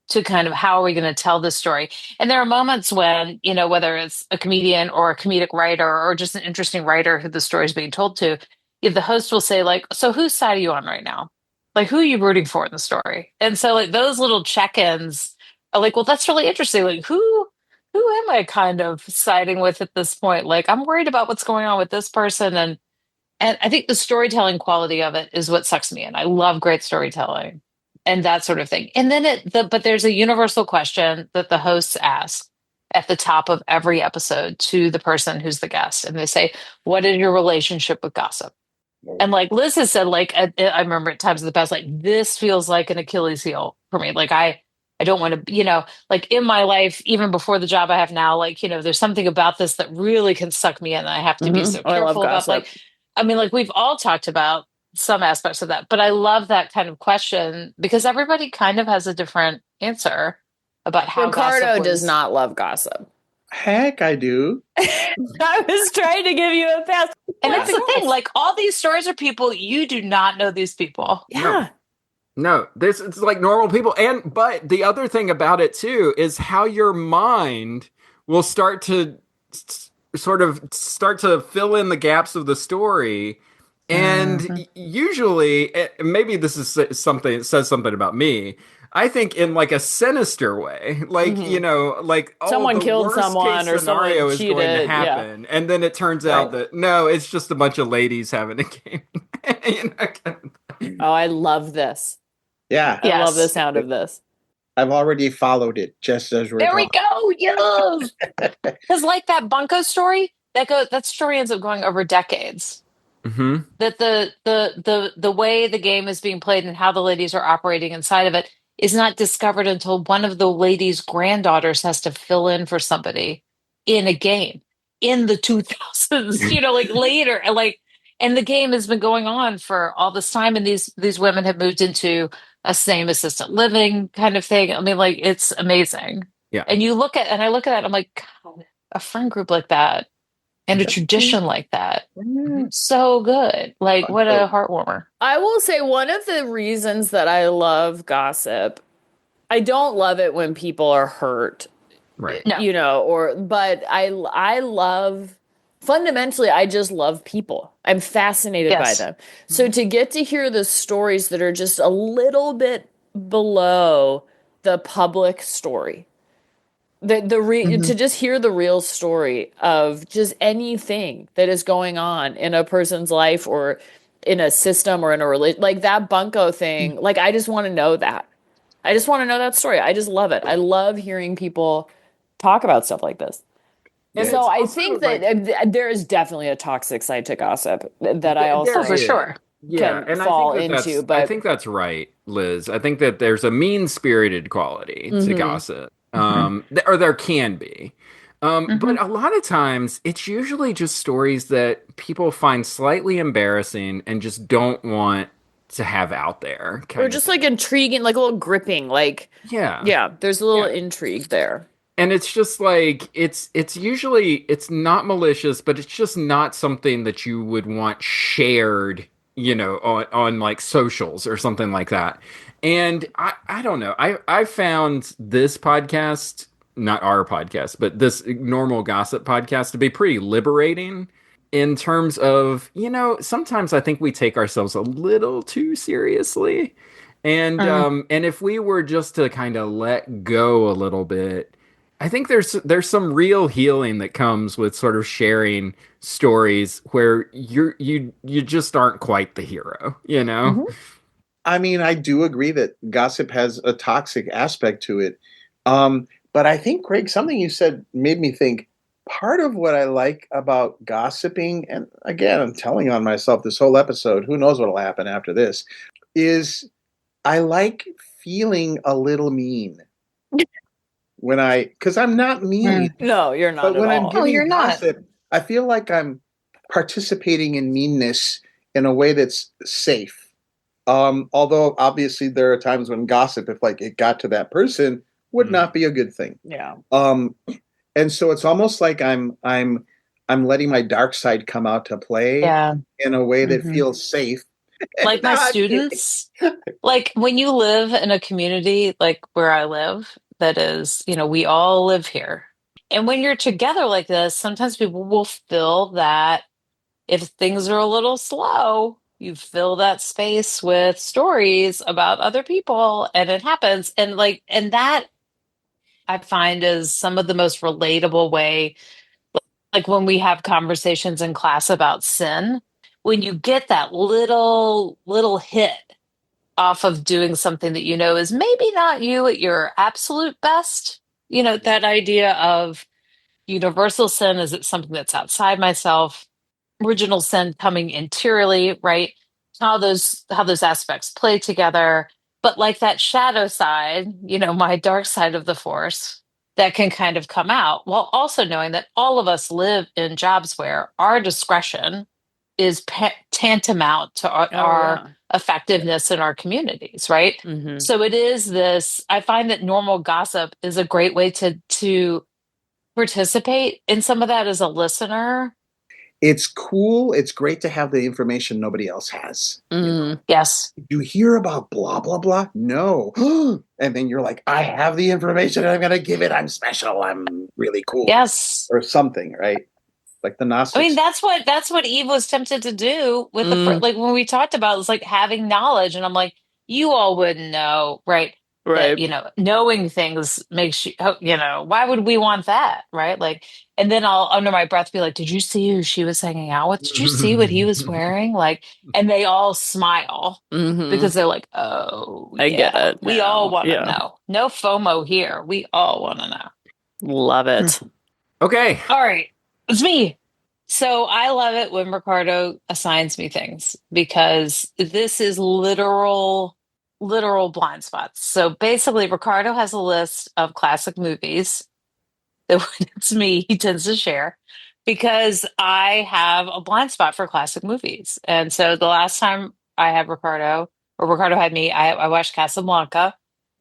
C: to kind of how are we going to tell this story. And there are moments when, whether it's a comedian or a comedic writer or just an interesting writer who the story is being told to, if the host will say like, so whose side are you on right now? Like, who are you rooting for in the story? And so like those little check-ins are like, well, that's really interesting. Like who am I kind of siding with at this point? Like, I'm worried about what's going on with this person. And I think the storytelling quality of it is what sucks me in. I love great storytelling and that sort of thing. And then but there's a universal question that the hosts ask at the top of every episode to the person who's the guest. And they say, what is your relationship with gossip? And like Liz has said, like, I remember at times in the past, like, this feels like an Achilles heel for me. Like, I don't want to, like in my life, even before the job I have now, like, there's something about this that really can suck me in. And I have to be so
G: I love
C: careful about,
G: gossip.
C: like, I mean, like, we've all talked about some aspects of that, but I love that kind of question because everybody kind of has a different answer about how
G: Ricardo
C: gossip
G: does
C: was.
G: not love gossip.
F: Heck, I do.
G: I was trying to give you a pass.
C: And that's the thing. Like, all these stories are people, you do not know these people.
G: Yeah.
B: No, this it's like normal people. But the other thing about it too is how your mind will start to fill in the gaps of the story. And usually, maybe this is something, it says something about me. I think in like a sinister way, like, like
G: someone
B: the
G: killed
B: worst
G: someone
B: case
G: or
B: scenario
G: someone
B: is
G: cheated.
B: going to happen.
G: Yeah.
B: And then it turns out that no, it's just a bunch of ladies having a game.
G: Oh, I love this.
F: Yeah.
G: I love the sound of this.
F: I've already followed it just as we're
C: There we
F: talking.
C: go. Yes. Because like that Bunko story, that story ends up going over decades.
B: Mm-hmm.
C: That the way the game is being played and how the ladies are operating inside of it is not discovered until one of the ladies' granddaughters has to fill in for somebody in a game in the 2000s, like later, and the game has been going on for all this time, and these women have moved into a same assisted living kind of thing. I mean, like, it's amazing.
B: Yeah.
C: And I look at that, I'm like, God, a friend group like that and a tradition like that. So good. Like, what a heartwarmer.
G: I will say one of the reasons that I love gossip, I don't love it when people are hurt.
B: Right.
G: No. But I love, fundamentally, I just love people. I'm fascinated by them. So to get to hear the stories that are just a little bit below the public story, to just hear the real story of just anything that is going on in a person's life or in a system or in a religion, like that Bunko thing, like I just want to know that. I just want to know that story. I just love it. I love hearing people talk about stuff like this. And so I think that there is definitely a toxic side to gossip that I also
C: for sure
G: can fall into. But
B: I think that's right, Liz. I think that there's a mean-spirited quality to gossip. Or there can be. But a lot of times it's usually just stories that people find slightly embarrassing and just don't want to have out there.
G: Or just like intriguing, like a little gripping, like, yeah, there's a little intrigue there.
B: And it's just like, it's usually, it's not malicious, but it's just not something that you would want shared, on like socials or something like that. And I don't know. I found this podcast, not our podcast, but this normal gossip podcast to be pretty liberating in terms of, sometimes I think we take ourselves a little too seriously. And if we were just to kind of let go a little bit, I think there's some real healing that comes with sort of sharing stories where you just aren't quite the hero,
F: I mean, I do agree that gossip has a toxic aspect to it. But I think, Greg, something you said made me think part of what I like about gossiping, and again, I'm telling on myself this whole episode, who knows what will happen after this, is I like feeling a little mean. Because I'm not mean.
G: No, you're not.
F: But when
G: at all.
F: I'm giving gossip, I feel like I'm participating in meanness in a way that's safe. Although obviously there are times when gossip, if like it got to that person, would not be a good thing.
G: Yeah.
F: And so it's almost like I'm letting my dark side come out to play in a way that feels safe.
C: Like my students, like when you live in a community like where I live, that is, we all live here. And when you're together like this, sometimes people will feel that if things are a little slow, you fill that space with stories about other people and it happens. And that I find is some of the most relatable way, like when we have conversations in class about sin, when you get that little hit off of doing something that is maybe not you at your absolute best, that idea of universal sin, is it something that's outside myself? Original sin coming interiorly, right? How those aspects play together. But like that shadow side, my dark side of the force that can kind of come out, while also knowing that all of us live in jobs where our discretion is tantamount to our
G: yeah.
C: effectiveness in our communities, right? So it is this. I find that normal gossip is a great way to participate in some of that as a listener.
F: It's cool. It's great to have the information nobody else has.
C: Yes.
F: You hear about blah, blah, blah? No. And then you're like, I have the information and I'm going to give it. I'm special. I'm really cool.
C: Yes.
F: Or something, right? Like the Gnostics.
C: I mean, that's what Eve was tempted to do with like when we talked about, it's like having knowledge, and I'm like, you all wouldn't know, right? That knowing things makes you, why would we want that, right? Like, and then I'll under my breath be like, did you see who she was hanging out with? Did you see what he was wearing? Like, and they all smile because they're like, oh,
G: I get it.
C: we all want to
G: Yeah.
C: know. No FOMO here. We all want to know.
G: Love it.
B: Okay.
C: All right, it's me. So I love it when Ricardo assigns me things because this is literal blind spots. So basically, Ricardo has a list of classic movies that when it's me, he tends to share because I have a blind spot for classic movies. And so the last time I had Ricardo, or Ricardo had me, I watched Casablanca,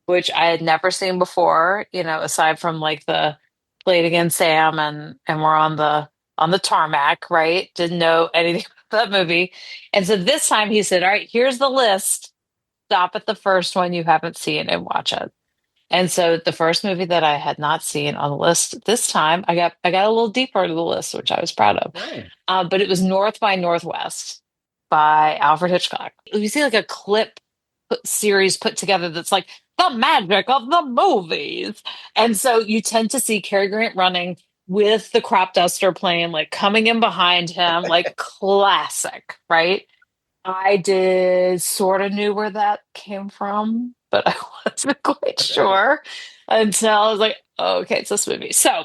C: which I had never seen before, aside from like the Play It Again Sam and we're on the tarmac, right? Didn't know anything about that movie. And so this time he said, all right, here's the list. Stop at the first one you haven't seen and watch it. And so the first movie that I had not seen on the list this time, I got a little deeper into the list, which I was proud of. But it was North by Northwest by Alfred Hitchcock. You see like a clip series put together that's like the magic of the movies. And so you tend to see Cary Grant running with the crop duster playing, like coming in behind him, like classic, right? I did sort of knew where that came from, but I wasn't quite sure until I was like, oh, okay, it's this movie. So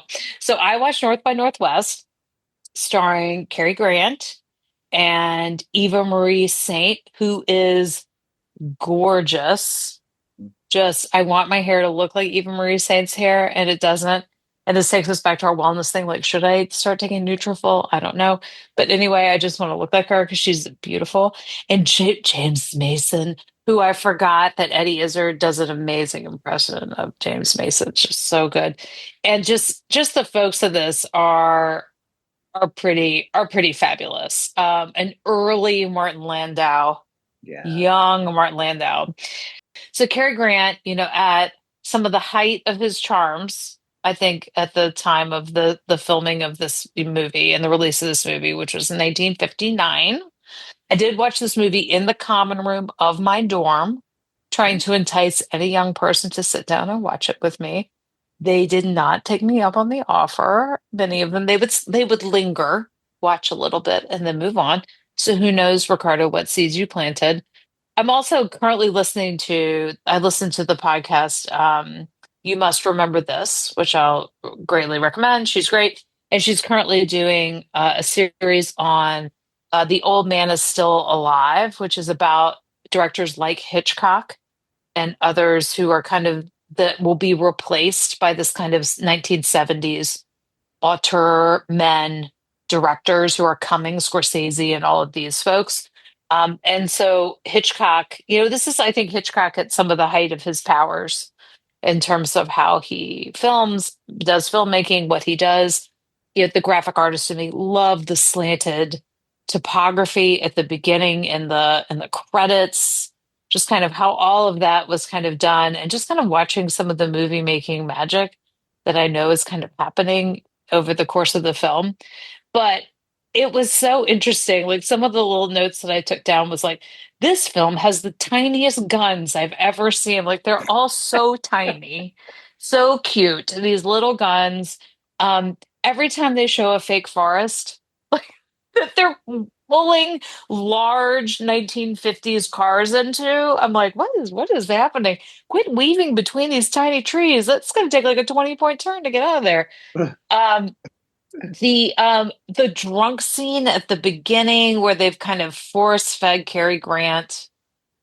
C: I watched North by Northwest, starring Cary Grant and Eva Marie Saint, who is gorgeous. Just, I want my hair to look like Eva Marie Saint's hair, and it doesn't. And this takes us back to our wellness thing. Like, should I start taking Nutrafol? I don't know. But anyway, I just want to look like her because she's beautiful. And James Mason, who I forgot that Eddie Izzard does an amazing impression of James Mason. It's just so good. And just the folks of this are pretty fabulous. An early Martin Landau, young Martin Landau. So Cary Grant, at some of the height of his charms, I think at the time of the filming of this movie and the release of this movie, which was in 1959, I did watch this movie in the common room of my dorm, trying to entice any young person to sit down and watch it with me. They did not take me up on the offer. Many of them, they would linger, watch a little bit, and then move on. So who knows, Ricardo, what seeds you planted. I'm also currently I listened to the podcast, You Must Remember This, which I'll greatly recommend. She's great. And she's currently doing a series on The Old Man Is Still Alive, which is about directors like Hitchcock and others who are kind of that will be replaced by this kind of 1970s auteur men directors who are coming, Scorsese and all of these folks. And so Hitchcock, this is, I think, Hitchcock at some of the height of his powers in terms of how he films, does filmmaking, what he does. The graphic artist in me loved the slanted topography at the beginning and the credits, just kind of how all of that was kind of done, and just kind of watching some of the movie making magic that I know is kind of happening over the course of the film. But it was so interesting. Like some of the little notes that I took down was like, this film has the tiniest guns I've ever seen. Like they're all so tiny, so cute. These little guns. Every time they show a fake forest, like that they're pulling large 1950s cars into, I'm like, what is happening? Quit weaving between these tiny trees. That's going to take like a 20-point turn to get out of there. Um, the drunk scene at the beginning where they've kind of force fed Cary Grant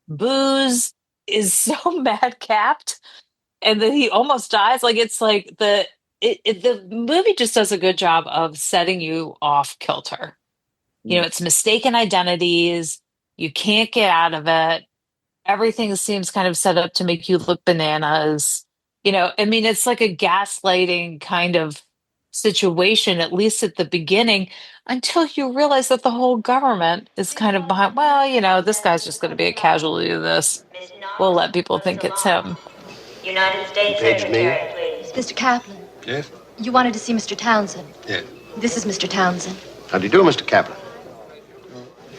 C: booze is so madcapped, and then he almost dies. Like it's like the movie just does a good job of setting you off kilter. It's mistaken identities. You can't get out of it. Everything seems kind of set up to make you look bananas. I mean, it's like a gaslighting kind of situation, at least at the beginning, until you realize that the whole government is kind of behind, well, this guy's just going to be a casualty of this. We'll let people think it's him.
S: United States Secretary, please.
U: Mr. Kaplan,
N: Yes?
U: you wanted to see Mr. Townsend.
N: Yes.
U: This is Mr. Townsend.
N: How do you do, Mr. Kaplan?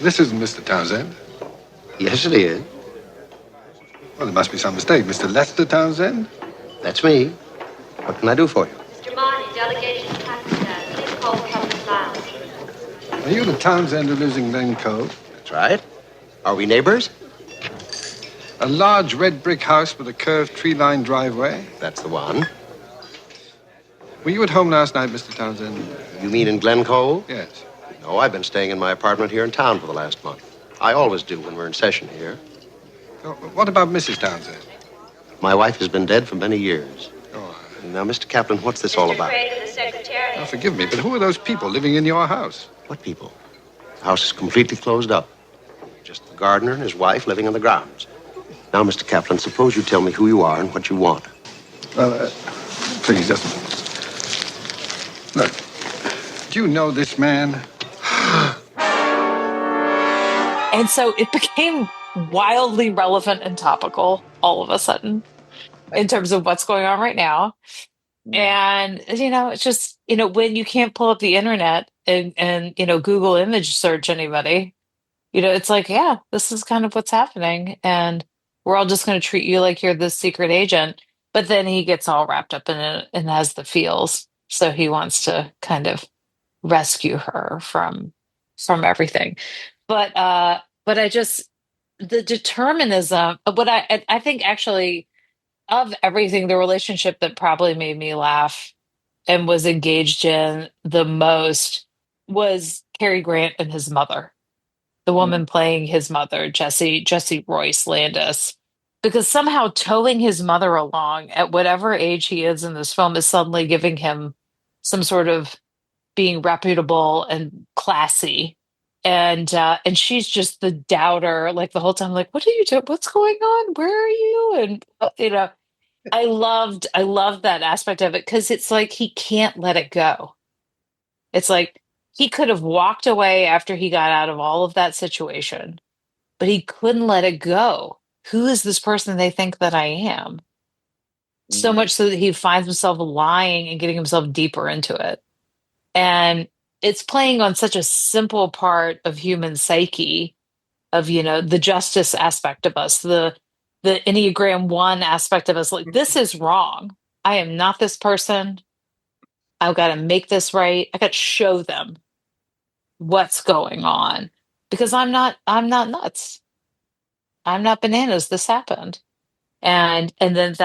N: This isn't Mr. Townsend. Yes, it is. Well, there must be some mistake. Mr. Lester Townsend? That's me. What can I do for you?
S: Mr. Marty, delegation to Pakistan. Please call the Captain's Lounge.
N: Are you the Townsend who lives in Glen Cove?
V: That's right. Are we neighbors?
N: A large red brick house with a curved tree-lined driveway?
V: That's the one.
N: Were you at home last night, Mr. Townsend?
V: You mean in Glen Cove?
N: Yes.
V: No, I've been staying in my apartment here in town for the last month. I always do when we're in session here.
N: Oh, what about Mrs. Townsend?
V: My wife has been dead for many years.
N: Oh,
V: Now, Mr. Kaplan, what's this all about?
S: Craig, the Secretary.
N: now, forgive me, but who are those people living in your house?
V: What people? The house is completely closed up. Just the gardener and his wife living in the grounds. Now, Mr. Kaplan, suppose you tell me who you are and what you want.
N: Please, just a minute. Look, do you know this man?
C: And so it became wildly relevant and topical all of a sudden in terms of what's going on right now. And, it's just, when you can't pull up the internet and Google image search anybody, it's like, yeah, this is kind of what's happening. And we're all just going to treat you like you're this secret agent. But then he gets all wrapped up in it and has the feels. So he wants to kind of rescue her from everything. But I just, the determinism of what I think actually of everything, the relationship that probably made me laugh and was engaged in the most was Cary Grant and his mother, the woman playing his mother, Jesse Royce Landis, because somehow towing his mother along at whatever age he is in this film is suddenly giving him some sort of being reputable and classy. And she's just the doubter, like the whole time, like, what are you doing? What's going on? Where are you? And I loved that aspect of it because it's like he can't let it go. It's like he could have walked away after he got out of all of that situation, but he couldn't let it go. Who is this person they think that I am? So much so that he finds himself lying and getting himself deeper into it. And it's playing on such a simple part of human psyche of, the justice aspect of us, the Enneagram 1 aspect of us. Like, this is wrong. I am not this person. I've got to make this right. I got to show them what's going on because I'm not nuts. I'm not bananas. This happened. And then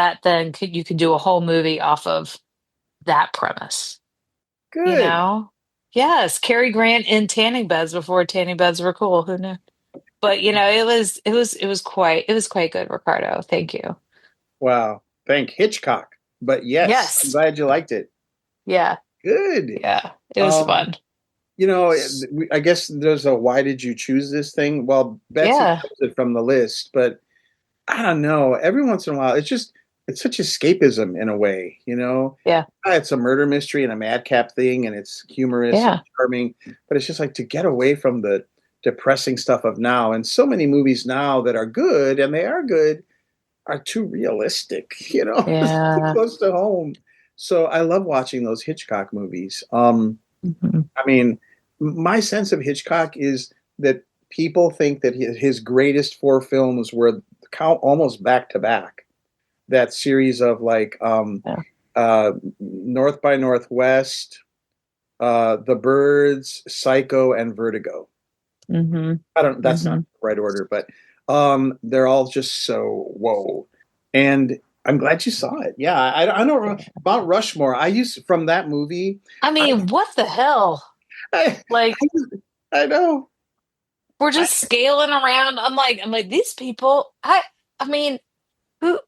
C: you can do a whole movie off of that premise.
F: Good.
C: Yes, Cary Grant in tanning beds before tanning beds were cool. Who knew? But it was quite good, Ricardo. Thank you.
F: Wow. Thank Hitchcock. But yes. I'm glad you liked it.
C: Yeah.
F: Good.
C: Yeah. It was fun.
F: I guess there's a why did you choose this thing? Well, Betsy knows it from the list, but I don't know. Every once in a while, it's such escapism in a way,
C: Yeah.
F: It's a murder mystery and a madcap thing, and it's humorous and charming, but it's just like to get away from the depressing stuff of now. And so many movies now that are good, and they are good, are too realistic, too close to home. So I love watching those Hitchcock movies. I mean, my sense of Hitchcock is that people think that his greatest 4 films were almost back to back. That series of like North by Northwest, The Birds, Psycho, and Vertigo. That's not the right order, but they're all just so whoa. And I'm glad you saw it. Yeah, I don't know about Rushmore. I used from that movie.
C: I mean, what the hell?
F: I know.
C: We're just scaling around. I'm like these people. I mean, the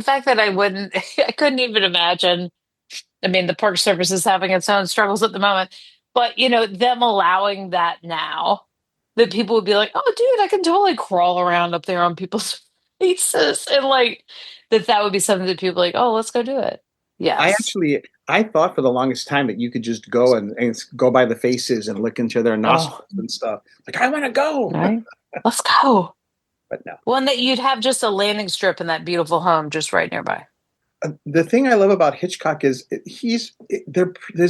C: fact that I couldn't even imagine. I mean, the Park Service is having its own struggles at the moment, but them allowing that now, that people would be like, "Oh, dude, I can totally crawl around up there on people's faces," and like that would be something that people are like, "Oh, let's go do it." Yes.
F: I thought for the longest time that you could just go and go by the faces and look into their nostrils and stuff. Like, I want to go.
C: Right? Let's go.
F: But no.
C: Well, and that you'd have just a landing strip in that beautiful home just right nearby.
F: The thing I love about Hitchcock is his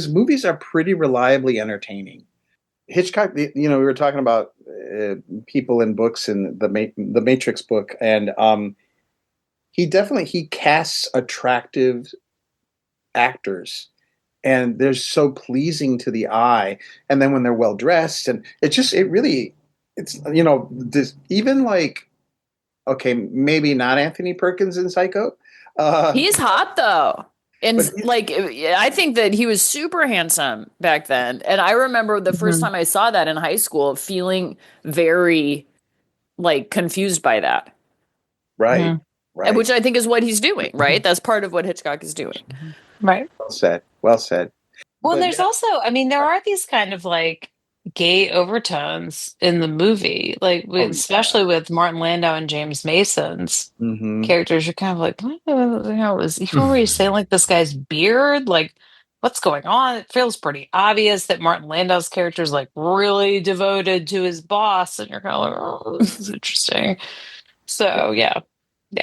F: movies are pretty reliably entertaining. Hitchcock, we were talking about people in books and the Matrix book, and he casts attractive actors, and they're so pleasing to the eye. And then when they're well dressed, and even like, okay, maybe not Anthony Perkins in Psycho.
G: He's hot though. And like, I think that he was super handsome back then. And I remember the first time I saw that in high school, feeling very like confused by that.
F: Right. Right.
G: Which I think is what he's doing, right? That's part of what Hitchcock is doing.
C: Right.
F: Well said.
C: Well, there's also, I mean, there are these kind of like gay overtones in the movie, like especially with Martin Landau and James Mason's characters. You're kind of like, what the hell is he already saying? Like this guy's beard, like what's going on? It feels pretty obvious that Martin Landau's character is like really devoted to his boss, and you're kind of like, oh, this is interesting. So yeah.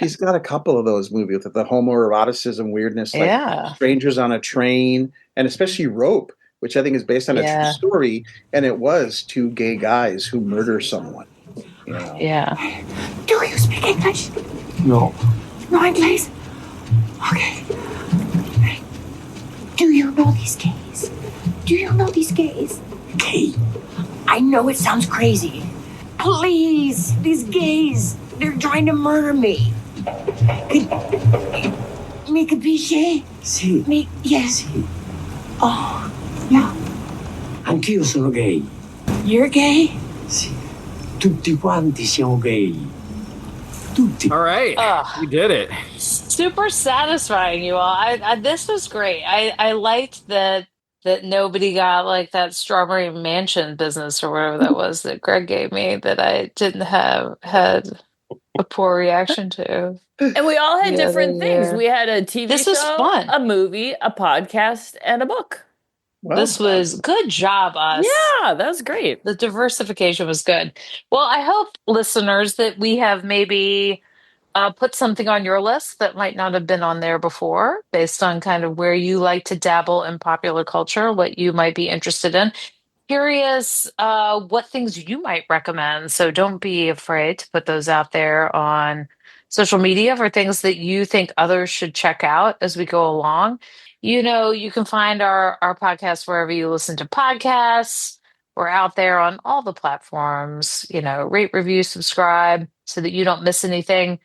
F: He's got a couple of those movies with the homoeroticism weirdness, like Strangers on a Train, and especially Rope, which I think is based on a true story, and it was 2 gay guys who murder someone.
C: Yeah.
K: Do you speak English?
F: No.
K: No English? Okay. Do you know these gays? Do you know these gays? Gay? I know it sounds crazy. Please, these gays, they're trying to murder me. Mi capisci?
A: Sì.
K: Yes. Oh, yeah.
A: Anch'io sono gay.
K: You're gay?
A: Sì. Tutti quanti siamo gay. Tutti.
B: All right. We did it.
C: Super satisfying, you all. This was great. I liked that nobody got like that Strawberry Mansion business or whatever that was that Greg gave me that I didn't had a poor reaction to.
G: And we all had different things. We had a TV
C: show,
G: was fun. A movie, a podcast, and a book.
C: Well, this was good job, us.
G: Yeah, that was great.
C: The diversification was good. Well, I hope, listeners, that we have maybe put something on your list that might not have been on there before, based on kind of where you like to dabble in popular culture, what you might be interested in. Curious what things you might recommend. So don't be afraid to put those out there on social media for things that you think others should check out as we go along. You can find our podcast wherever you listen to podcasts. We're out there on all the platforms. Rate, review, subscribe so that you don't miss anything.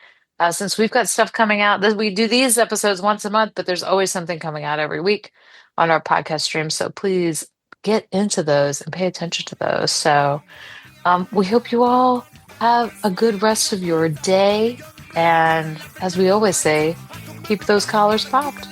C: Since we've got stuff coming out, we do these episodes once a month, but there's always something coming out every week on our podcast stream. So please get into those and pay attention to those. So we hope you all have a good rest of your day. And as we always say, keep those collars popped.